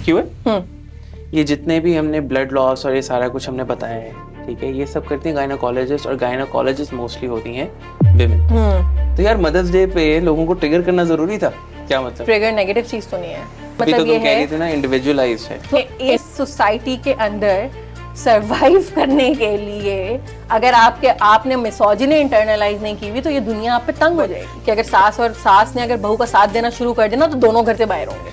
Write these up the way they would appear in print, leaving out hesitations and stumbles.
क्यों है? ये जितने भी हमने ब्लड लॉस और ये सारा कुछ हमने बताया है, ठीक है, ये सब करती हैं गायनोकोलॉजिस्ट, और गायनोकोलॉजिस्ट मोस्टली होती हैं विमेन। तो यार मदर्स डे पे लोगों को ट्रिगर करना जरूरी था क्या? मतलब ट्रिगर नेगेटिव चीज तो नहीं है, मतलब मतलब ये ये कह रही है थी ना, इंडिविजुअलाइज्ड है। कि इस सोसाइटी के अंदर सरवाइव करने के लिए अगर आपने मिसोजिनी इंटरनलाइज नहीं की हुई तो ये दुनिया आप पे तंग हो जाएगी कि अगर सास ने अगर बहू का साथ देना शुरू कर देना तो दोनों घर से बाहर होंगे।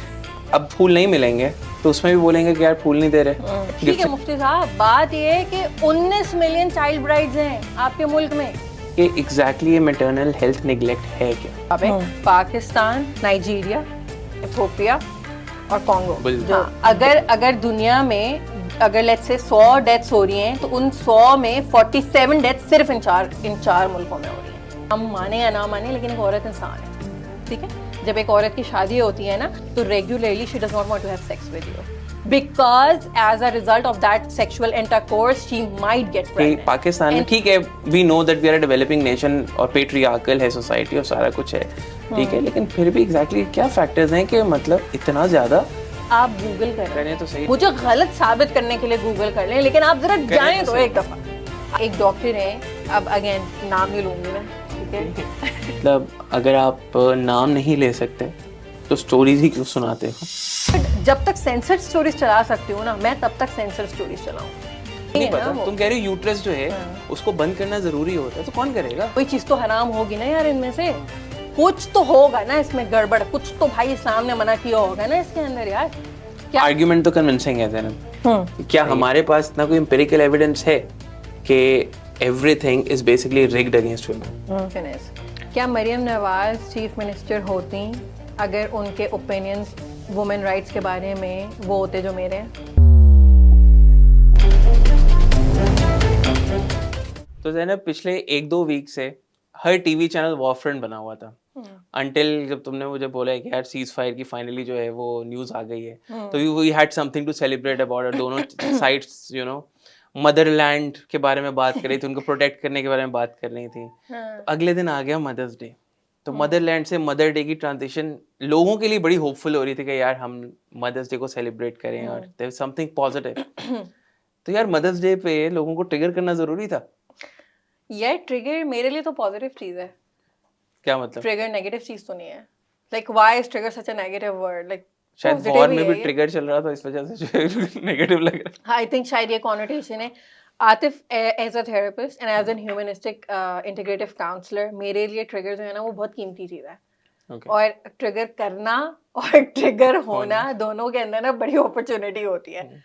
अब फूल नहीं मिलेंगे तो उसमें भी बोलेंगे कि यार फूल नहीं दे रहे। ठीक है मुफ्ती साहब, बात ये है कि 19 मिलियन चाइल्ड ब्राइड्स हैं आपके मुल्क में। ये एग्जैक्टली मैटरनल हेल्थ निगलेक्ट है क्या? अबे पाकिस्तान, नाइजीरिया, इथियोपिया और कॉन्गो, अगर दुनिया में अगर लेट्स से 100 डेथ्स हो रही हैं तो उन 100 में 47 डेथ्स सिर्फ इन चार मुल्कों में हो रही हैं। हम माने या ना माने लेकिन एक औरत इंसान है, ठीक है। जब एक औरत की शादी होती है ना तो regularly she does not want to have sex with you because as a result of that sexual intercourse she might get pregnant. Pakistan में ठीक है, we know that we are a developing nation और पेट्रियार्कल है society और सारा कुछ है, ठीक है, लेकिन फिर भी एग्जैक्टली क्या फैक्टर्स हैं कि मतलब इतना ज्यादा? आप गूगल करें तो सही, मुझे गलत साबित करने के लिए गूगल कर लें, लेकिन आप जरा जाएं तो एक दफा। एक डॉक्टर हैं, अब अगेन नाम नहीं लूंगी मैं, ठीक है। मतलब अगर आप नाम नहीं ले सकते तो स्टोरीज ही क्यों सुनाते हो? जब तक सेंसर्ड स्टोरीज चला सकती हूँ ना मैं, तब तक सेंसर्ड स्टोरीज चलाऊं। नहीं पता, तुम कह रहे हो यूट्रस जो है उसको बंद करना जरूरी होता है, तो कौन करेगा? कोई चीज तो हराम होगी ना यार, इनमें से कुछ तो होगा ना इसमें गड़बड़, कुछ तो भाई इस्लाम ने मना किया होगा ना इसके अंदर यार। क्या आर्ग्यूमेंट तो कन्विंसिंग है ज़ैनब। क्या हमारे पास इतना कोई एम्पिरिकल एविडेंस है कि everything is basically rigged against women? क्या मरियम नवाज चीफ मिनिस्टर होती अगर उनके ओपिनियंस वुमेन राइट्स के बारे में वो होते जो मेरे हैं? तो ज़ैनब पिछले 1-2 वीक से हर टीवी चैनल वॉर फ्रंट बना हुआ था, अंटिल जब तुमने मुझे बोला कि यार सीज फायर की फाइनली जो है वो न्यूज़ आ गई है, तो we had something to celebrate about. दोनों साइड्स यू नो मदरलैंड के बारे में बात कर रही थी, उनको प्रोटेक्ट करने के बारे में बात कर रही थी। तो अगले दिन आ गया मदर्स डे, तो मदरलैंड से मदर डे की ट्रांजिशन लोगों के लिए बड़ी होपफुल हो रही थी कि यार हम मदर्स डे को सेलिब्रेट करें और देयर इज समथिंग पॉजिटिव। तो यार मदर्स डे पे लोगों को ट्रिगर करना जरूरी था? यार ट्रिगर मेरे लिए तो पॉजिटिव चीज है। क्या मतलब? ट्रिगर नेगेटिव चीज तो नहीं है। Like why is trigger such a negative word? Like शायद वॉर में भी ट्रिगर चल रहा था, इस वजह से नेगेटिव लग रहा है। आई थिंक शायद ये कॉनोटेशन है। Atif as a therapist and as an humanistic integrative counsellor, मेरे लिए ट्रिगर जो है ना वो बहुत कीमती चीज है। और ट्रिगर करना और ट्रिगर होना दोनों के अंदर ना बड़ी अपॉर्चुनिटी होती है।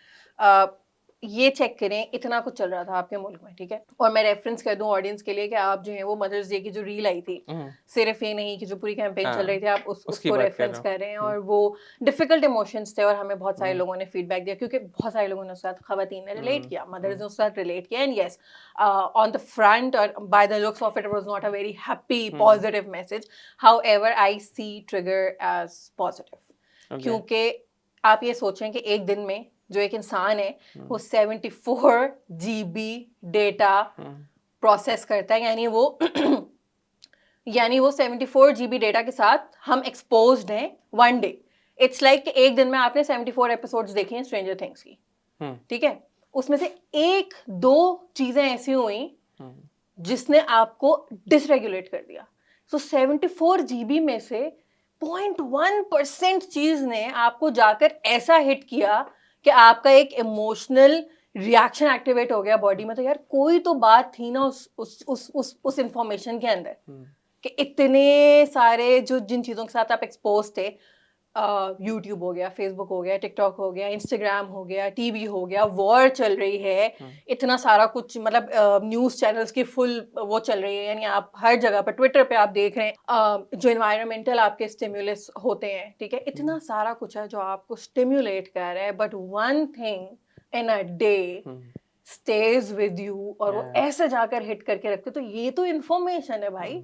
ये चेक करें, इतना कुछ चल रहा था आपके मुल्क में, ठीक है, और मैं रेफरेंस कर दूं ऑडियंस के लिए कि आप जो है वो मदर्स डे की जो रील आई थी, सिर्फ ये नहीं कि जो पूरी कैंपेन चल रही थी, आप उसको रेफरेंस कर रहे हैं, और वो डिफिकल्ट इमोशंस थे और हमें बहुत सारे लोगों ने फीडबैक दिया क्योंकि बहुत सारे लोगों ने उसके साथ, खवातीन ने रिलेट किया, मदर्स ने उसके साथ रिलेट किया, and yes on the front और by the looks of it was not a very happy positive message. However I see trigger as positive, क्योंकि आप ये सोचें कि एक दिन में जो एक इंसान है वो 74 GB डेटा प्रोसेस करता है, यानी वो 74 GB डेटा के साथ हम एक्सपोज्ड हैं वन डे। इट्स लाइक एक दिन में आपने 74 एपिसोड्स देखे हैं स्ट्रेंजर थिंग्स की, ठीक है, उसमें से 1-2 चीजें ऐसी हुई जिसने आपको डिसरेगुलेट कर दिया। तो 74 GB में से 0.1% चीज ने आपको जाकर ऐसा हिट किया कि आपका एक इमोशनल रिएक्शन एक्टिवेट हो गया बॉडी में। तो यार कोई तो बात थी ना उस इंफॉर्मेशन के अंदर कि इतने सारे जो जिन चीजों के साथ आप एक्सपोज थे, यूट्यूब हो गया, फेसबुक हो गया, टिकटॉक हो गया, इंस्टाग्राम हो गया, टीवी हो गया, वॉर चल रही है, इतना सारा कुछ, मतलब न्यूज चैनल्स की फुल वो चल रही है, यानी आप हर जगह पर, ट्विटर पे आप देख रहे हैं जो एनवायरमेंटल आपके स्टिम्युलस होते हैं, ठीक है, इतना सारा कुछ है जो आपको स्टिम्युलेट कर रहा है, but one thing in a day stage with you और वो ऐसे जाकर हिट करके रखते, तो ये तो इन्फॉर्मेशन है भाई,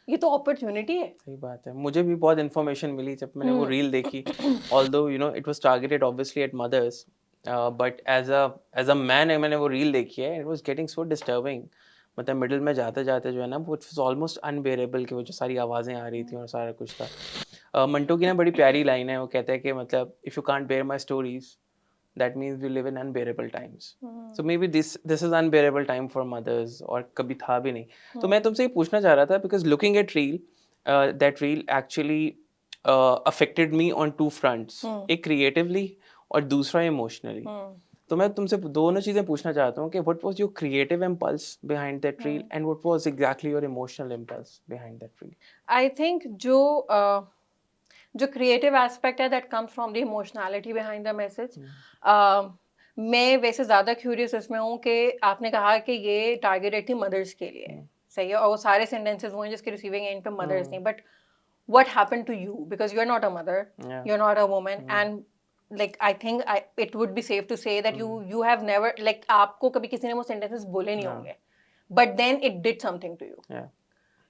ये तो अपॉर्चुनिटी है। सही बात है, मुझे भी बहुत इन्फॉर्मेशन मिली जब मैंने वो रील देखी, although you know it was targeted obviously at mothers, but as a man मैंने वो रील देखी है, it was getting so disturbing. मतलब मिडिल में जाते जाते जो है ना वो इट वाज ऑलमोस्ट अनबेरेबल कि वो जो सारी आवाज़ें आ रही थी और सारा कुछ था। मंटो की ना बड़ी प्यारी लाइन है, वो कहता है कि मतलब if you can't bear my stories that means we live in unbearable times. So maybe this is unbearable time for mothers, और कभी था भी नहीं. तो मैं तुमसे ये पूछना चाह रहा था because looking at reel, that reel actually affected me on two fronts. एक creatively और दूसरा emotionally. तो मैं तुमसे दोनों चीज़ें पूछना चाहता हूँ कि what was your creative impulse behind that reel and what was exactly your emotional impulse behind that reel? I think जो क्रिएटिव एस्पेक्ट है that comes from the emotionality behind the message. मैं वैसे ज़्यादा क्यूरियस इसमें हूँ कि आपने कहा कि ये टारगेटेड थी मदर्स के लिए, सही है, और वो सारे सेंटेंसेस वो हैं जिसके रिसीविंग एंड पे मदर्स नहीं, but what happened to you, because you're not a mother, you're not a woman, and like I think it would be safe to say that you have never, like आपको कभी किसी ने वो sentences बोले नहीं होंगे, but then it did something to you.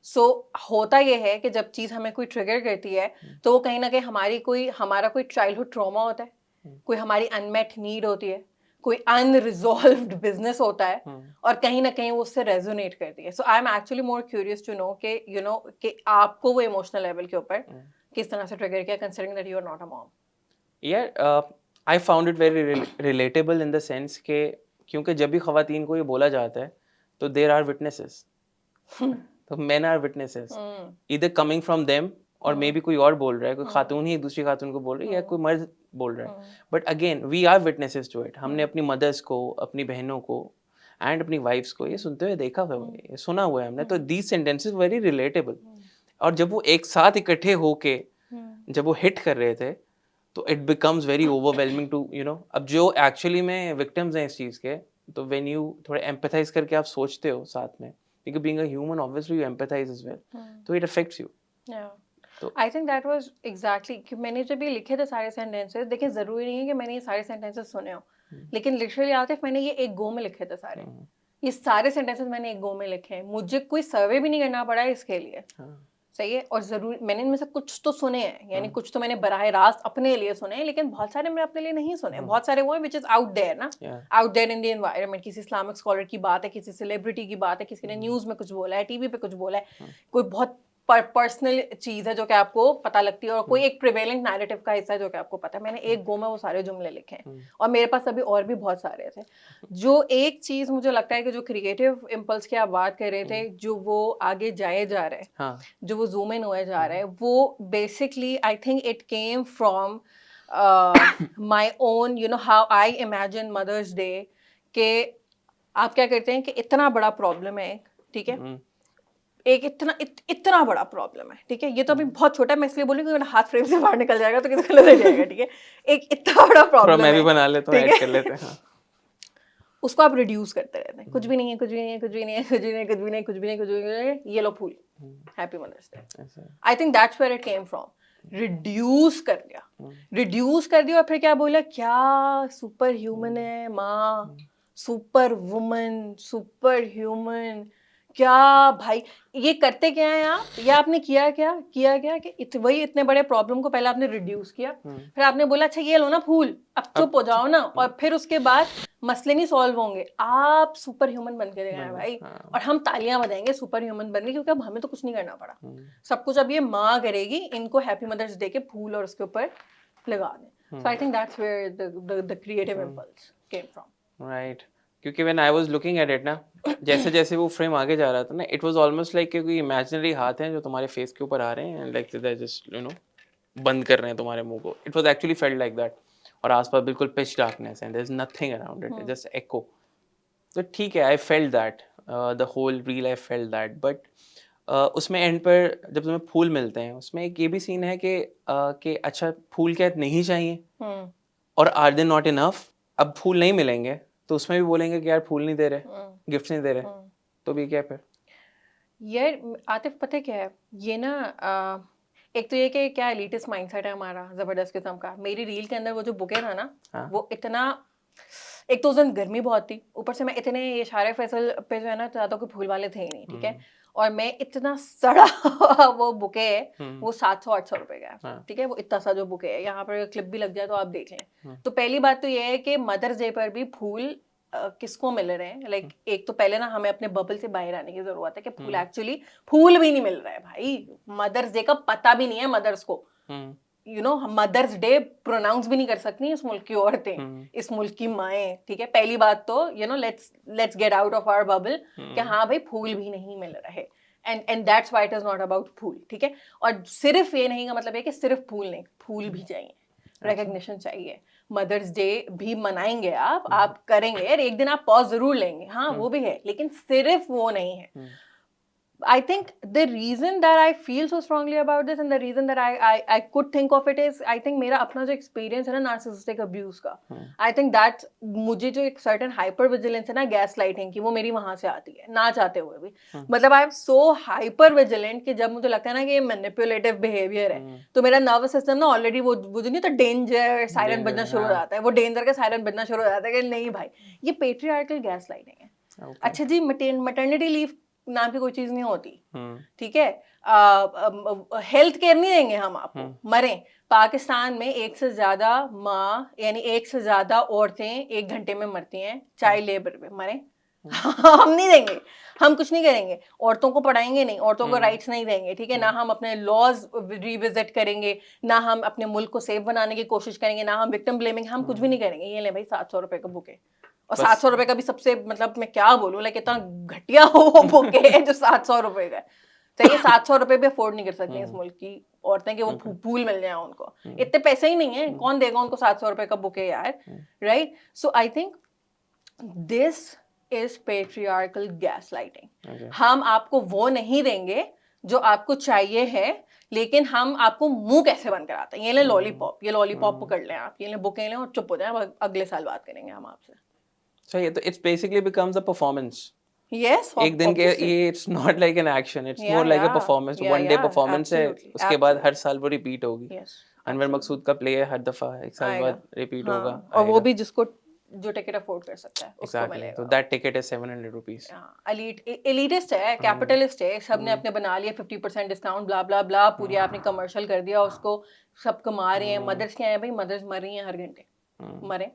सो होता ये है कि जब चीज़ हमें कोई ट्रिगर करती है तो वो कहीं ना कहीं हमारा कोई चाइल्डहुड ट्रॉमा होता है, कोई हमारी अनमेट नीड होती है, कोई अनरिजॉल्व्ड बिजनेस होता है, और कहीं ना कहीं वो उससे रेजोनेट करती है. So I am actually more curious to know कि कि आपको वो इमोशनल लेवल के ऊपर किस तरह से ट्रिगर किया, considering that you are not a mom. I found it very relatable in the sense के क्योंकि जब भी खवातीन को ये बोला जाता है तो देयर आर विटनेसेस. तो men are witnesses, either coming from them और मे बी कोई और बोल रहा है, कोई खातून ही एक दूसरी खातून को बोल रही है या कोई मर्द बोल रहा है, but again we are witnesses to it. हमने अपनी मदर्स को, अपनी बहनों को एंड अपनी वाइफ्स को ये सुनते हुए देखा हुआ है, ये सुना हुआ है हमने. तो दीज सेंटेंसेस वेरी रिलेटेबल. और जब वो एक साथ इकट्ठे होके जब वो हिट कर रहे थे तो it becomes very overwhelming to अब जो एक्चुअली में विक्टिम्स हैं इस चीज़ के, तो व्हेन यू थोड़ा एम्पैथाइज करके आप सोचते हो साथ में, because being a human obviously you empathize as well, so it affects you. तो I think that was exactly कि मैंने जब ये लिखे थे सारे सेंटेंसेस, देखिए जरूरी नहीं है कि मैंने ये सारे सेंटेंसेस सुने हो, लेकिन लिटरली आतिफ मैंने ये एक गो में लिखे थे सारे. ये सारे सेंटेंसेस मैंने एक गो में लिखे हैं, मुझे कोई सर्वे भी नहीं करना पड़ा है इसके लिए, सही है. और जरूर मैंने इनमें से कुछ तो सुने हैं, यानी कुछ तो मैंने बराह रास्त अपने लिए सुने हैं, लेकिन बहुत सारे मैंने अपने लिए नहीं सुने. बहुत सारे वो हैं विच इज आउट देयर ना, out there in the environment. किसी इस्लामिक स्कॉलर की बात है, किसी सेलिब्रिटी की बात है, किसी ने न्यूज में कुछ बोला है, टीवी पे कुछ बोला है, कोई बहुत पर्सनल चीज है जो कि आपको पता लगती है, और कोई एक प्रिवेलेंट नैरेटिव का हिस्सा है जो कि आपको पता है. मैंने एक गो में वो सारे जुमले लिखे हैं, और मेरे पास अभी और भी बहुत सारे थे. जो एक चीज मुझे लगता है कि जो क्रिएटिव इम्पल्स की आप बात कर रहे थे, जो वो आगे जाए जा रहे हैं, जो वो जूम इन हुए जा रहे हैं, वो basically I think it came from my own how I imagine Mother's Day. के आप क्या करते हैं कि इतना बड़ा प्रॉब्लम है, ठीक है, एक इतना बड़ा प्रॉब्लम है, ठीक है, ये तो अभी बहुत छोटा है, मैं इसलिए बोलूँ कि मेरा हाथ फ्रेम से बाहर निकल जाएगा तो किसी को नजर जाएगा, ठीक है. एक इतना बड़ा प्रॉब्लम मैं भी बना लेता हूँ, ऐड कर लेते हैं. उसको आप रिड्यूस करते रहते हैं, कुछ भी नहीं है, कुछ भी नहीं है, कुछ भी नहीं है, कुछ भी नहीं, कुछ भी नहीं, कुछ भी नहीं, कुछ भी नहीं, ये लो फूल, happy mother's Day. I think that's where it came from. Reduce कर दिया और फिर क्या बोला, क्या सुपर ह्यूमन है माँ, सुपर वुमन, सुपर ह्यूमन, क्या भाई ये करते क्या है आप, ये आपने किया क्या कि वही इतने बड़े प्रॉब्लम को पहले आपने रिड्यूस किया, फिर आपने बोला अच्छा ये लो ना फूल, अब चुप हो जाओ ना, और फिर उसके बाद मसले नहीं सॉल्व होंगे, आप सुपर ह्यूमन बन के गए भाई. और हम तालियां बजाएंगे सुपर ह्यूमन बन के, क्योंकि अब हमें तो कुछ नहीं करना पड़ा, सब कुछ अब ये माँ करेगी. इनको हैप्पी मदर्स डे के फूल और उसके ऊपर लगा दें. So I think that's where the creative impulse came from. Right. क्योंकि when I was looking at it ना, जैसे जैसे वो फ्रेम आगे जा रहा था ना, इट वाज ऑलमोस्ट लाइक कोई इमेजिनरी हाथ हैं जो तुम्हारे फेस के ऊपर आ रहे हैं एंड लाइक दे जस्ट बंद कर रहे हैं तुम्हारे मुंह को. It was actually felt like that. और आसपास बिल्कुल pitch darkness and there is nothing around it, just echo. तो ठीक है, I felt that, the whole reel I felt that. But उसमें एंड पर जब तुम्हें फूल मिलते हैं, उसमें एक ये भी सीन है कि अच्छा फूल क्या नहीं चाहिए, और आर दे नॉट इनफ. अब फूल नहीं मिलेंगे तो उसमें भी बोलेंगे कि यार फूल नहीं दे रहे, गिफ्ट नहीं दे रहे, तो भी क्या फिर. यार आतिफ पता क्या है, ये ना एक तो ये कि क्या एलिटिस्ट माइंडसेट है हमारा जबरदस्त किस्म का. मेरी रील के अंदर वो जो बुके था ना, वो इतना, एक तो उस दिन गर्मी बहुत थी, ऊपर से मैं इतने ये शारे फैसल पे जो है ना ज़्यादा कोई फूल वाले थे ही नहीं, ठीक है, और मैं इतना सड़ा वो बुके है, वो 700-800 रुपए का है, ठीक है, वो इतना सा जो बुके है, यहाँ पर क्लिप भी लग जाए तो आप देख लें. तो पहली बात तो ये है कि मदर्स डे पर भी फूल किसको मिल रहे हैं. लाइक एक तो पहले ना हमें अपने बबल से बाहर आने की जरूरत है कि फूल एक्चुअली फूल भी नहीं मिल रहा है भाई. मदर्स डे का पता भी नहीं है मदर्स को, you know Mother's Day pronounce भी नहीं कर सकती इस मुल्क की औरतें, इस मुल्क की माएँ, ठीक है। पहली बात तो you know let's get out of our bubble कि हाँ भाई फूल भी नहीं मिल रहे, and that's why it is not about फूल, ठीक है। और सिर्फ ये नहीं का मतलब है कि सिर्फ फूल नहीं, फूल भी चाहिए, रिकग्निशन चाहिए। मदर्स डे भी मनाएंगे आप करेंगे यार, एक दिन आप पॉज जरूर लेंगे, हाँ वो भी है, लेकिन सिर्फ वो नहीं है। I think the reason that I feel so strongly about this and the reason that I could think of it is I think मेरा अपना जो experience है ना narcissistic abuse का, I think that मुझे जो एक certain hyper vigilance है ना gaslighting की, वो मेरी वहाँ से आती है, ना चाहते हुए भी। मतलब I am so hyper vigilant कि जब मुझे लगता है ना कि ये manipulative behavior है, तो मेरा nervous system ना already वो जो नहीं होता danger siren बजना शुरू हो जाता है, वो danger का siren बजना शुरू हो जाता है कि नहीं भाई ये patriarchal gaslighting है। अच्छा जी, maternity leave नाम की कोई चीज नहीं होती, ठीक है। हेल्थ केयर नहीं देंगे हम आपको, मरें। पाकिस्तान में एक से ज्यादा माँ यानी एक से ज्यादा औरतें 1 घंटे में मरती हैं चाइल्ड लेबर पे, मरें। हम नहीं देंगे, हम कुछ नहीं करेंगे, औरतों को पढ़ाएंगे नहीं, औरतों को राइट्स नहीं देंगे, ठीक है ना। हम अपने लॉज रिविजिट करेंगे ना, हम अपने मुल्क को सेफ बनाने की कोशिश करेंगे ना, हम विक्टिम ब्लेमिंग, हम कुछ भी नहीं करेंगे। ये ले भाई 700 रुपए का बुके, और 700 रुपए का भी सबसे मतलब मैं क्या बोलूं, लाइक इतना घटिया वो बुके है जो 700 रुपए का है। सही है, 700 रुपए भी अफोर्ड नहीं कर सकती इस मुल्क की औरतें कि वो फूल मिल जाए उनको, इतने पैसे ही नहीं है, कौन देगा उनको 700 रुपए का बुके यार, right. So I think this is patriarchal gaslighting. हम आपको वो नहीं देंगे जो आपको चाहिए है, लेकिन हम आपको मुंह कैसे बंद कराते हैं, ये ले लॉलीपॉप, ये लॉलीपॉप पकड़ लें आप, ये ले बुके लें और चुप हो जाएं, अगले साल बात करेंगे हम आपसे। सही, तो it's basically becomes a performance. Yes, एक दिन के ये it's not like an action, it's more like a performance, one day performance है, उसके बाद हर साल वो रिपीट होगी। अनवर मकसूद का प्ले है, हर दफा एक साल बाद रिपीट होगा, और वो भी जिसको जो टिकट अफोर्ड कर सकता है उसको मिलेगा। तो that ticket is 700 rupees. Elitist है, कैपिटलिस्ट है, सबने अपने बना लिया 50% डिस्काउंट, ब्ला ब्ला ब्ला, पूरी आपने कमर्शियल कर दिया उसको, सब कमा रहे हैं। मदर्स क्या है भाई, मदर्स मर रही हैं हर घंटे, मरे।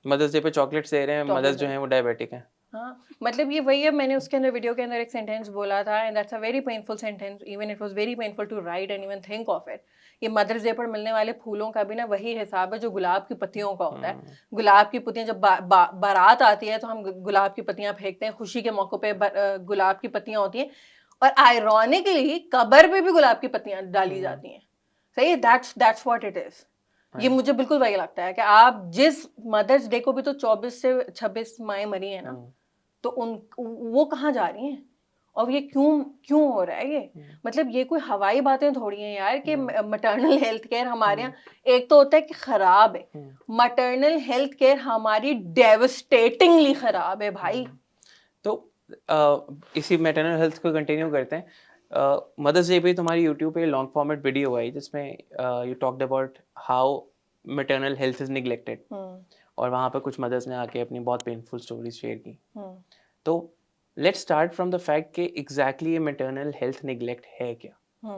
मदर्स डे पे चॉकलेट्स दे रहे हैं, मदर्स जो हैं वो डायबिटिक हैं। हाँ, मतलब ये वही है, मैंने उसके अंदर वीडियो के अंदर एक सेंटेंस बोला था, and that's a very painful sentence, even it was very painful to write and even think of it. ये मदर्स डे पर मिलने वाले फूलों का भी ना वही हिसाब है जो गुलाब की पत्तियों का होता है। गुलाब की पत्तियां जब बारात आती है तो हम गुलाब की पत्तियां फेंकते हैं, खुशी के मौके पे गुलाब की पत्तियां होती हैं, और आयरॉनिकली कब्र पे भी गुलाब की पत्तियां डाली जाती हैं। सही है, दैट्स व्हाट इट इज। ये मुझे बिल्कुल वही लगता है कि आप जिस मदर्स डे को भी तो 24 से 26 माएँ मरी है ना, तो उन वो कहाँ जा रही हैं, और ये क्यों हो रहा है ये। मतलब ये कोई हवाई बातें थोड़ी हैं यार कि मैटरनल हेल्थ केयर हमारे यहाँ, एक तो होता है कि खराब है, मैटरनल हेल्थ केयर हमारी डेवस्टेटिंगली खराब है भाई। तो इसी मैटरनल हेल्थ को कंटिन्यू करते हैं। मदर्स डे पे तुम्हारी यूट्यूब पे लॉन्ग फॉर्मेट वीडियो आई जिसमें you talked about how maternal health is neglected, और वहाँ पे कुछ मदर्स ने आके अपनी बहुत पेनफुल स्टोरीज शेयर की। तो let's start from the fact कि एग्जैक्टली ये मैटरनल हेल्थ निग्लेक्ट है क्या।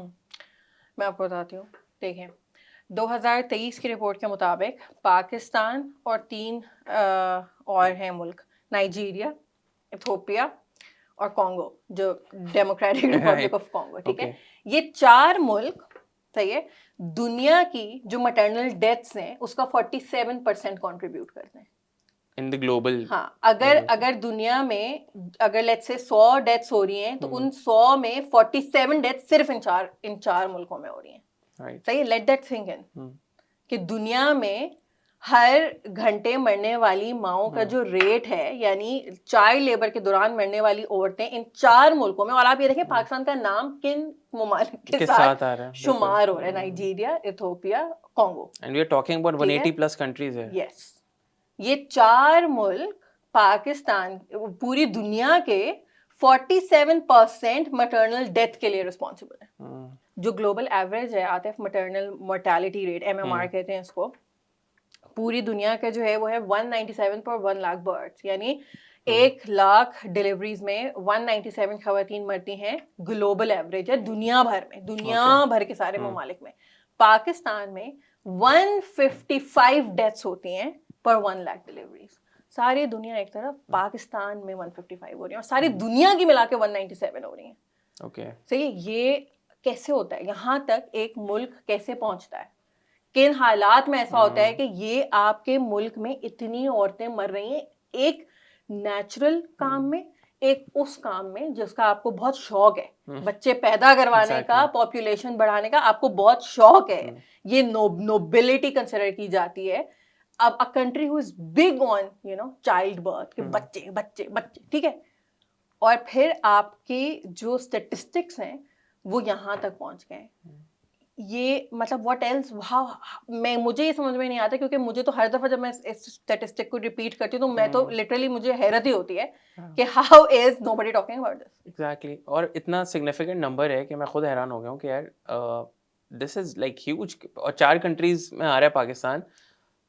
मैं आपको बताती हूँ। देखें, 2023 की रिपोर्ट के मुताबिक पाकिस्तान और 3 और हैं मुल्क, नाइजीरिया, इथियोपिया और कॉन्गो, जो डेमोक्रेटिक रिपब्लिक ऑफ कॉन्गो, ठीक है, ये 4 मुल्क, सही है, दुनिया की जो मैटरनल डेथ्स हैं उसका 47% कंट्रीब्यूट करते हैं इन द ग्लोबल। हाँ, अगर दुनिया में अगर लेट्स से 100 डेथ्स हो रही हैं तो उन 100 में 47 डेथ्स सिर्फ इन चार मुल्कों में हो रही हैं। सही है, लेट दैट थिंक इन कि दुनिया में हर घंटे मरने वाली माओं का जो रेट है, यानी चाइल्ड लेबर के दौरान मरने वाली औरतें इन 4 मुल्कों में, और आप ये देखें पाकिस्तान का नाम किन ममालिक के साथ आ रहा है, शुमार हो रहा है, Nigeria, Ethiopia, Congo, and we are talking about 180 plus countries है। यस, ये 4 मुल्क पाकिस्तान पूरी दुनिया के 47% मैटरनल डेथ के लिए रिस्पॉन्सिबल है। जो ग्लोबल एवरेज है Atif, maternal mortality rate, MMR कहते हैं इसको, पूरी दुनिया का जो है वो है 197 पर 1 लाख बर्ड्स, यानी 1 लाख डिलीवरीज में 197 खवातीन मरती हैं। ग्लोबल एवरेज है दुनिया भर में, दुनिया भर के सारे ममालिक में। पाकिस्तान में 155 डेथ्स होती हैं पर 1 लाख डिलीवरीज। सारी दुनिया एक तरफ, पाकिस्तान में 155 हो रही है, और सारी दुनिया की मिला के 197 हो रही हैं। ओके, सही, ये कैसे होता है, यहाँ तक एक मुल्क कैसे पहुंचता है, किन हालात में ऐसा होता है कि ये आपके मुल्क में इतनी औरतें मर रही हैं एक नेचुरल काम में, एक उस काम में जिसका आपको बहुत शौक है, बच्चे पैदा करवाने का, पॉपुलेशन बढ़ाने का आपको बहुत शौक है, ये नोबिलिटी कंसिडर की जाती है। अब a country who is big on child birth के बच्चे बच्चे बच्चे, ठीक है, और फिर आपके जो स्टेटिस्टिक्स हैं वो यहाँ तक पहुंच गए। ये मतलब व्हाट एल्स, मुझे ये समझ में नहीं आता, क्योंकि मुझे तो हर दफा जब मैं इस स्टैटिस्टिक को रिपीट करती हूँ तो मैं तो लिटरली मुझे हैरत ही होती है कि how is nobody talking about this. Exactly, और इतना सिग्निफिकेंट नंबर है कि मैं खुद हैरान हो गया हूँ कि यार दिस इज लाइक ह्यूज, और 4 कंट्रीज में आ रहा है Pakistan,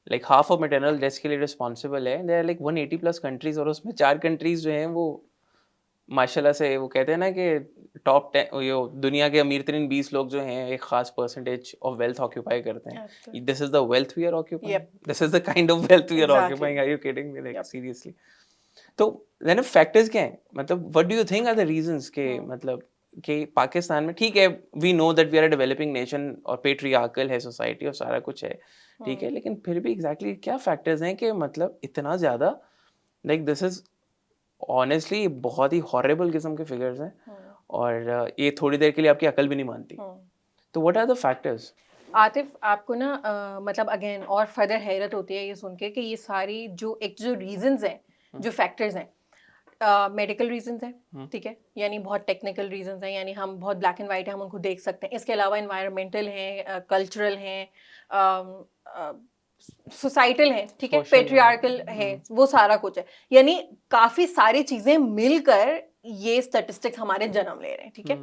like half of maternal deaths के लिए रिस्पॉन्सिबल है, देयर लाइक 180 प्लस कंट्रीज, और उसमें 4 कंट्रीज जो हैं वो माशाल्लाह से, वो कहते हैं ना कि टॉप 10 ये दुनिया के अमीर तरीन 20 लोग जो हैं एक खास परसेंटेज ऑफ वेल्थ ऑक्यूपाई करते हैं। This is the wealth we are occupying, this is the kind of wealth we are occupying, are you kidding me, like seriously. तो देन फैक्टर्स क्या हैं, मतलब what do you think are the reasons के मतलब कि पाकिस्तान में, ठीक है we know that we are a developing nation और पेट्रियार्कल है सोसाइटी और सारा कुछ है, ठीक है, लेकिन फिर भी एग्जैक्टली क्या फैक्टर्स हैं कि मतलब इतना ज़्यादा, लाइक दिस इज ऑनेस्टली बहुत ही हॉरेबल किस्म के फिगर्स हैं, और ये थोड़ी देर के लिए आपकी अकल भी नहीं मानती। तो what are the factors? Atif, आपको ना मतलब अगेन और फर्दर हैरत होती है ये सुन के कि ये सारी जो रीजंस हैं, जो फैक्टर्स हैं, मेडिकल रीजंस हैं, ठीक है, यानी बहुत टेक्निकल रीजंस हैं, यानी हम बहुत ब्लैक एंड वाइट है, हम उनको देख सकते हैं। इसके अलावा एनवायरमेंटल हैं, कल्चरल हैं, सोसाइटल हैं, ठीक है, पेट्रियार्कल है, वो सारा कुछ है, यानी काफी सारी चीजें मिलकर ये स्टैटिस्टिक्स हमारे जन्म ले रहे हैं, ठीक है।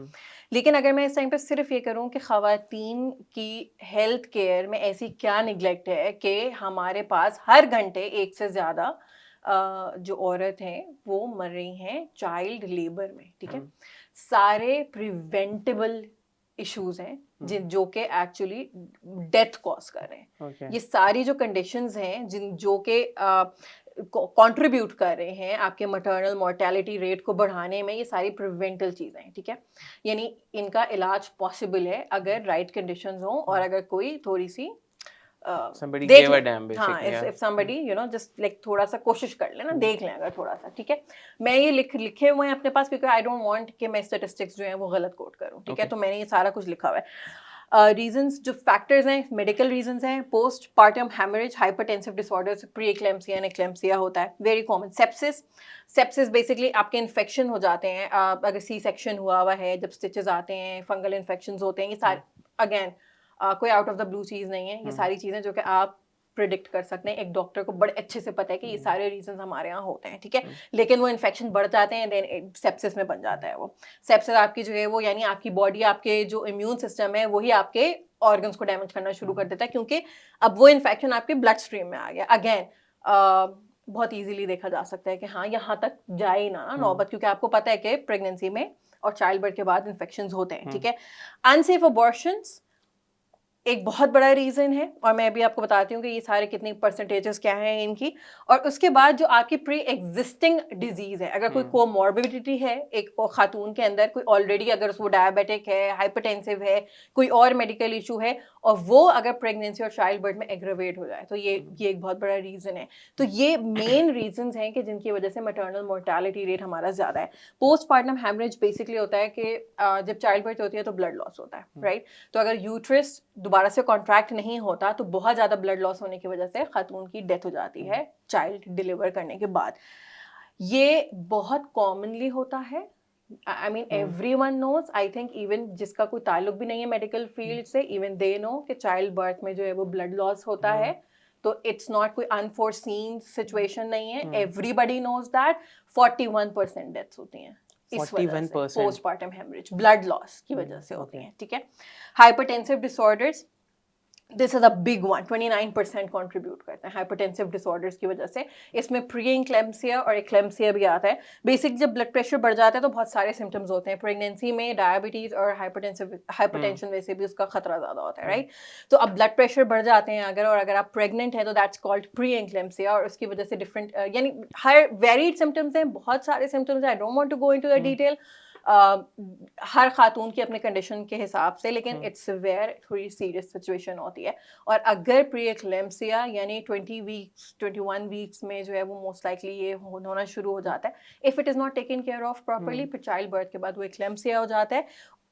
लेकिन अगर मैं इस टाइम पे सिर्फ ये करूं कि खवातीन की हेल्थ केयर में ऐसी क्या निगलेक्ट है कि हमारे पास हर घंटे एक से ज्यादा जो औरत हैं वो मर रही हैं चाइल्ड लेबर में, ठीक है। सारे प्रिवेंटेबल इश्यूज हैं जो कि एक्चुअली डेथ कॉज कर रहे हैं। ये सारी जो कंडीशंस हैं जो कि कंट्रीब्यूट कर रहे हैं आपके मटर्नल मोर्टेलिटी रेट को बढ़ाने में, ये सारी प्रिवेंटल चीज़ें हैं, ठीक है। यानी इनका इलाज पॉसिबल है अगर राइट कंडीशंस हों और अगर कोई थोड़ी सी somebody देख gave a लें, damn basically, हाँ, if somebody just like थोड़ा सा कोशिश कर लेना, देख लें अगर थोड़ा सा, ठीक है। मैं ये लिखे हुए हैं अपने पास क्योंकि आई डोंट वांट कि मैं स्टैटिस्टिक्स जो हैं वो गलत कोट करूं, ठीक है। तो मैंने ये सारा कुछ लिखा हुआ है। रीजंस जो फैक्टर्स हैं, मेडिकल रीजंस हैं, post partum haemorrhage, hypertensive disorders, pre eclampsia and eclampsia होता है, वेरी कॉमन। सेप्सिस बेसिकली आपके इन्फेक्शन हो जाते हैं, अगर सी सेक्शन हुआ है, जब स्टिचेस आते हैं, फंगल इन्फेक्शन होते हैं, ये सारे अगेन कोई out of the blue cheese नहीं है, ये सारी चीज़ें जो कि आप प्रिडिक्ट कर सकते हैं, एक डॉक्टर को बड़े अच्छे से पता है कि ये सारे रीजंस हमारे यहाँ होते हैं, ठीक है। लेकिन वो इन्फेक्शन बढ़ जाते हैं, देन सेप्सिस में बन जाता है। वो सेप्सिस आपकी जो है वो यानी आपकी बॉडी, आपके जो इम्यून सिस्टम है वही आपके ऑर्गन्स को डैमेज करना शुरू कर देता है, क्योंकि अब वो इन्फेक्शन आपके ब्लड स्ट्रीम में आ गया। अगेन बहुत ईजिली देखा जा सकता है कि हाँ यहाँ तक जाए ना नौबत, क्योंकि आपको पता है कि प्रेगनेंसी में और चाइल्ड बर्थ के बाद इन्फेक्शन होते हैं, ठीक है। अनसेफ अबॉर्शंस एक बहुत बड़ा रीज़न है, और मैं अभी आपको बताती हूँ कि ये सारे कितनी परसेंटेजेस क्या हैं इनकी। और उसके बाद जो आपकी प्री एग्जिस्टिंग डिजीज़ है, अगर कोई कोमॉर्बिडिटी है एक खातून के अंदर, कोई ऑलरेडी अगर वो डायबिटिक है, हाइपरटेंसिव है, कोई और मेडिकल इशू है, और वो अगर प्रेगनेंसी और चाइल्ड बर्थ में एग्रेवेट हो जाए, तो ये एक बहुत बड़ा रीज़न है। तो ये मेन रीजंस हैं कि जिनकी वजह से मैटरनल मोर्टेलिटी रेट हमारा ज़्यादा है। पोस्टपार्टम हैमरेज बेसिकली होता है कि जब चाइल्ड बर्थ होती है तो ब्लड लॉस होता है, राइट। तो अगर यूट्रस दोबारा से कॉन्ट्रैक्ट नहीं होता तो बहुत ज़्यादा ब्लड लॉस होने की वजह से खातून की डेथ हो जाती है चाइल्ड डिलीवर करने के बाद। ये बहुत कॉमनली होता है, I mean everyone knows, I think even जिसका कोई ताल्लुक भी नहीं है मेडिकल फील्ड से, इवन दे नो कि चाइल्ड बर्थ में जो है वो ब्लड लॉस होता है। तो इट्स नॉट कोई अनफोर्सीन सिचुएशन नहीं है, एवरीबडी नोज दैट 41% डेथ्स होती हैं इस वजह से, पोस्टपार्टम हेमरेज ब्लड लॉस की वजह से होती हैं, ठीक है। Hypertensive disorders, this is a big one, 29% contribute करते हैं हाइपरटेंसिव डिसऑर्डर्स की वजह से। इसमें प्री एक्लेम्सिया और एक्लेम्सिया भी आता है। बेसिक जब ब्लड प्रेशर बढ़ जाता है तो बहुत सारे सिम्टम्स होते हैं। प्रेगनेंसी में डायबिटीज और हाइपरटेंशन वैसे भी उसका खतरा ज़्यादा होता है, राइट। तो अब ब्लड प्रेशर बढ़ जाते हैं अगर, और अगर आप प्रेग्नेंट है तो दैट्स कॉल्ड प्री एक्लेम्सिया, और उसकी वजह से डिफरेंट यानी हर वेरिड सिम्टम्स हैं, बहुत सारे सिम्टम्स हैं, I don't want to go into the detail. हर खातून की अपने कंडीशन के हिसाब से, लेकिन इट्स वेयर थोड़ी सीरियस सिचुएशन होती है। और अगर प्री एक्लेम्सिया यानी 20 वीक्स 21 वीक्स में जो है वो मोस्ट लाइकली ये होना शुरू हो जाता है, if it is not taken care of properly, फिर चाइल्ड बर्थ के बाद वो एक्लेम्सिया हो जाता है,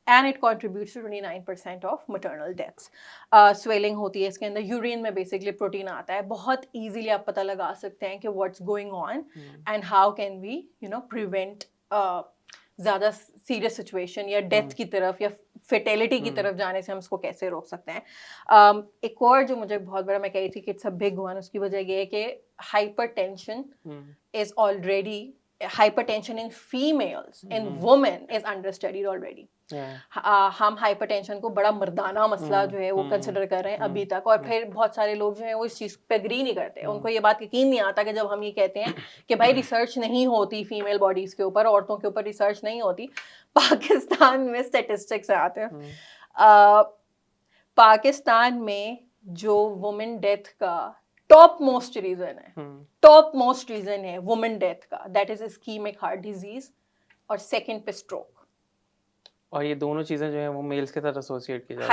and it contributes to 29% of maternal deaths. Swelling होती है इसके अंदर, यूरिन में बेसिकली प्रोटीन आता है, बहुत इजीली आप पता लगा सकते हैं कि what's going on and how can we prevent ज़्यादा सीरियस सिचुएशन या डेथ की तरफ या फेटेलिटी की तरफ जाने से हम इसको कैसे रोक सकते हैं। एक और जो मुझे बहुत बड़ा मैं कही थी कि इट्स अ बिग वन, उसकी वजह ये है कि hypertension is already hypertension in females in women is understudied already. हम हाइपरटेंशन को बड़ा मर्दाना मसला जो है वो कंसिडर कर रहे हैं अभी तक, और फिर बहुत सारे लोग जो हैं वो इस चीज़ पे एग्री नहीं करते। उनको ये बात यकीन नहीं आता कि जब हम ये कहते हैं कि भाई रिसर्च नहीं होती फीमेल बॉडीज़ के ऊपर, औरतों के ऊपर रिसर्च नहीं होती। पाकिस्तान में स्टेटिस्टिक्स आते हैं, पाकिस्तान में जो वुमेन डेथ का टॉप मोस्ट रीजन है वुमेन डेथ का, that is ischaemic heart disease, और सेकंड पे स्ट्रोक। और ये दोनों चीजें जो है वो मेल्स के साथ एसोसिएट की जाती हैं।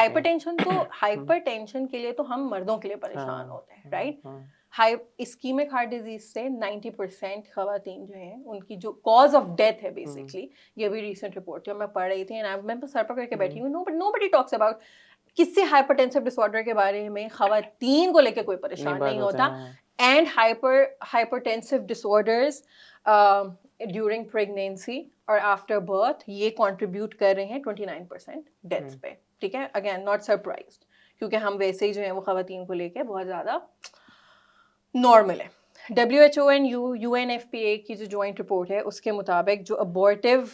हाइपरटेंशन के लिए तो हम मर्दों के लिए परेशान होते हैं, राइट। इस्कीमिक हार्ट डिजीज से 90% खवातीन जो हैं उनकी जो कॉज ऑफ डेथ है बेसिकली, ये भी रिसेंट रिपोर्ट मैं पढ़ रही थी, मैं सर पकड़ के बैठी हूँ, नोबडी टॉक्स अबाउट किसी हाइपरटेंसिव डिसऑर्डर के बारे में खवातीन को लेके कोई परेशान नहीं होता। And hypertensive disorders during pregnancy और आफ्टर बर्थ ये कंट्रीब्यूट कर रहे हैं 29% डेथ्स पे, ठीक है। अगेन नॉट सरप्राइज्ड, क्योंकि हम वैसे ही जो है वो खवातीन को लेके बहुत ज़्यादा नॉर्मल है। WHO एंड UNFPA की जो जॉइंट रिपोर्ट है उसके मुताबिक जो अबॉर्टिव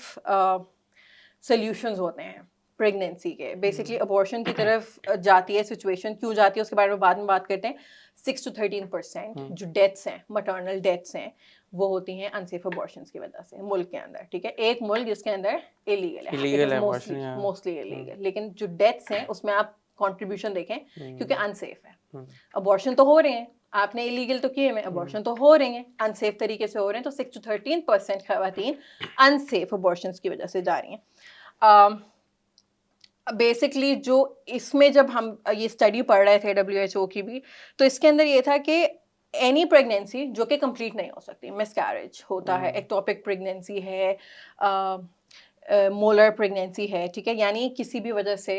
सोल्यूशंस होते हैं प्रेगनेंसी के, बेसिकली अबॉर्शन की तरफ जाती है सिचुएशन, क्यों जाती है उसके बारे में बाद में बात करते हैं। 6 to 13% जो डेथ्स हैं, मटर्नल डेथ्स हैं, वो होती हैं अनसेफ अबॉर्शंस की वजह से मुल्क के अंदर, ठीक है। एक मुल्क जिसके अंदर इलीगल है, मोस्टली इलीगल, लेकिन जो डेथ्स हैं उसमें आप कंट्रीब्यूशन देखें क्योंकि अनसेफ है। अबॉर्शन तो हो रहे हैं, आपने इलीगल तो किए में, अबॉर्शन तो हो रहे हैं, अनसेफ तरीके से हो रहे हैं, तो 6 to 13% खवातीन अनसेफ अबॉर्शंस की वजह से जा रही हैं। बेसिकली जो इसमें जब हम ये स्टडी पढ़ रहे थे WHO की भी, तो इसके अंदर ये था कि एनी प्रेगनेंसी जो कि कंप्लीट नहीं हो सकती, मिसकैरेज होता है, एक्टोपिक प्रेगनेंसी है, मोलर प्रेगनेंसी है, ठीक है, यानी किसी भी वजह से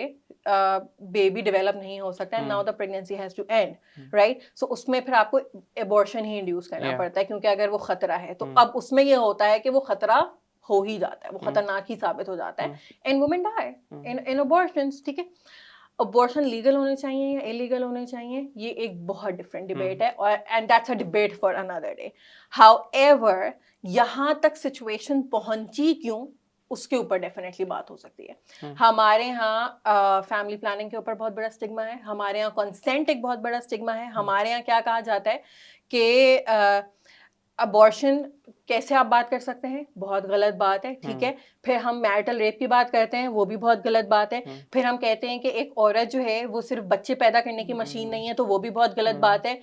बेबी डेवलप नहीं हो सकता है, now the pregnancy has to end, right. So उसमें फिर आपको एबॉर्शन ही इंड्यूस करना पड़ता है, क्योंकि अगर वो खतरा है तो अब उसमें ये होता है कि वो खतरा हो ही जाता है, वो खतरनाक ही साबित हो जाता है, and women die in abortions, ठीक है। अबॉर्शन लीगल होने चाहिए या इलीगल होने चाहिए, ये एक बहुत डिफरेंट डिबेट है, और and that's a debate for another day. However यहाँ तक सिचुएशन पहुंची क्यों, उसके ऊपर डेफिनेटली बात हो सकती है। हमारे यहाँ फैमिली प्लानिंग के ऊपर बहुत बड़ा स्टिग्मा है, हमारे यहाँ कंसेंट एक बहुत बड़ा स्टिग्मा है। हमारे यहाँ क्या कहा जाता है कि अबॉर्शन कैसे आप बात कर सकते हैं, बहुत गलत बात है, ठीक है। फिर हम मैरिटल रेप की बात करते हैं, वो भी बहुत गलत बात है। फिर हम कहते हैं कि एक औरत जो है वो सिर्फ बच्चे पैदा करने की मशीन नहीं है, तो वो भी बहुत गलत बात है।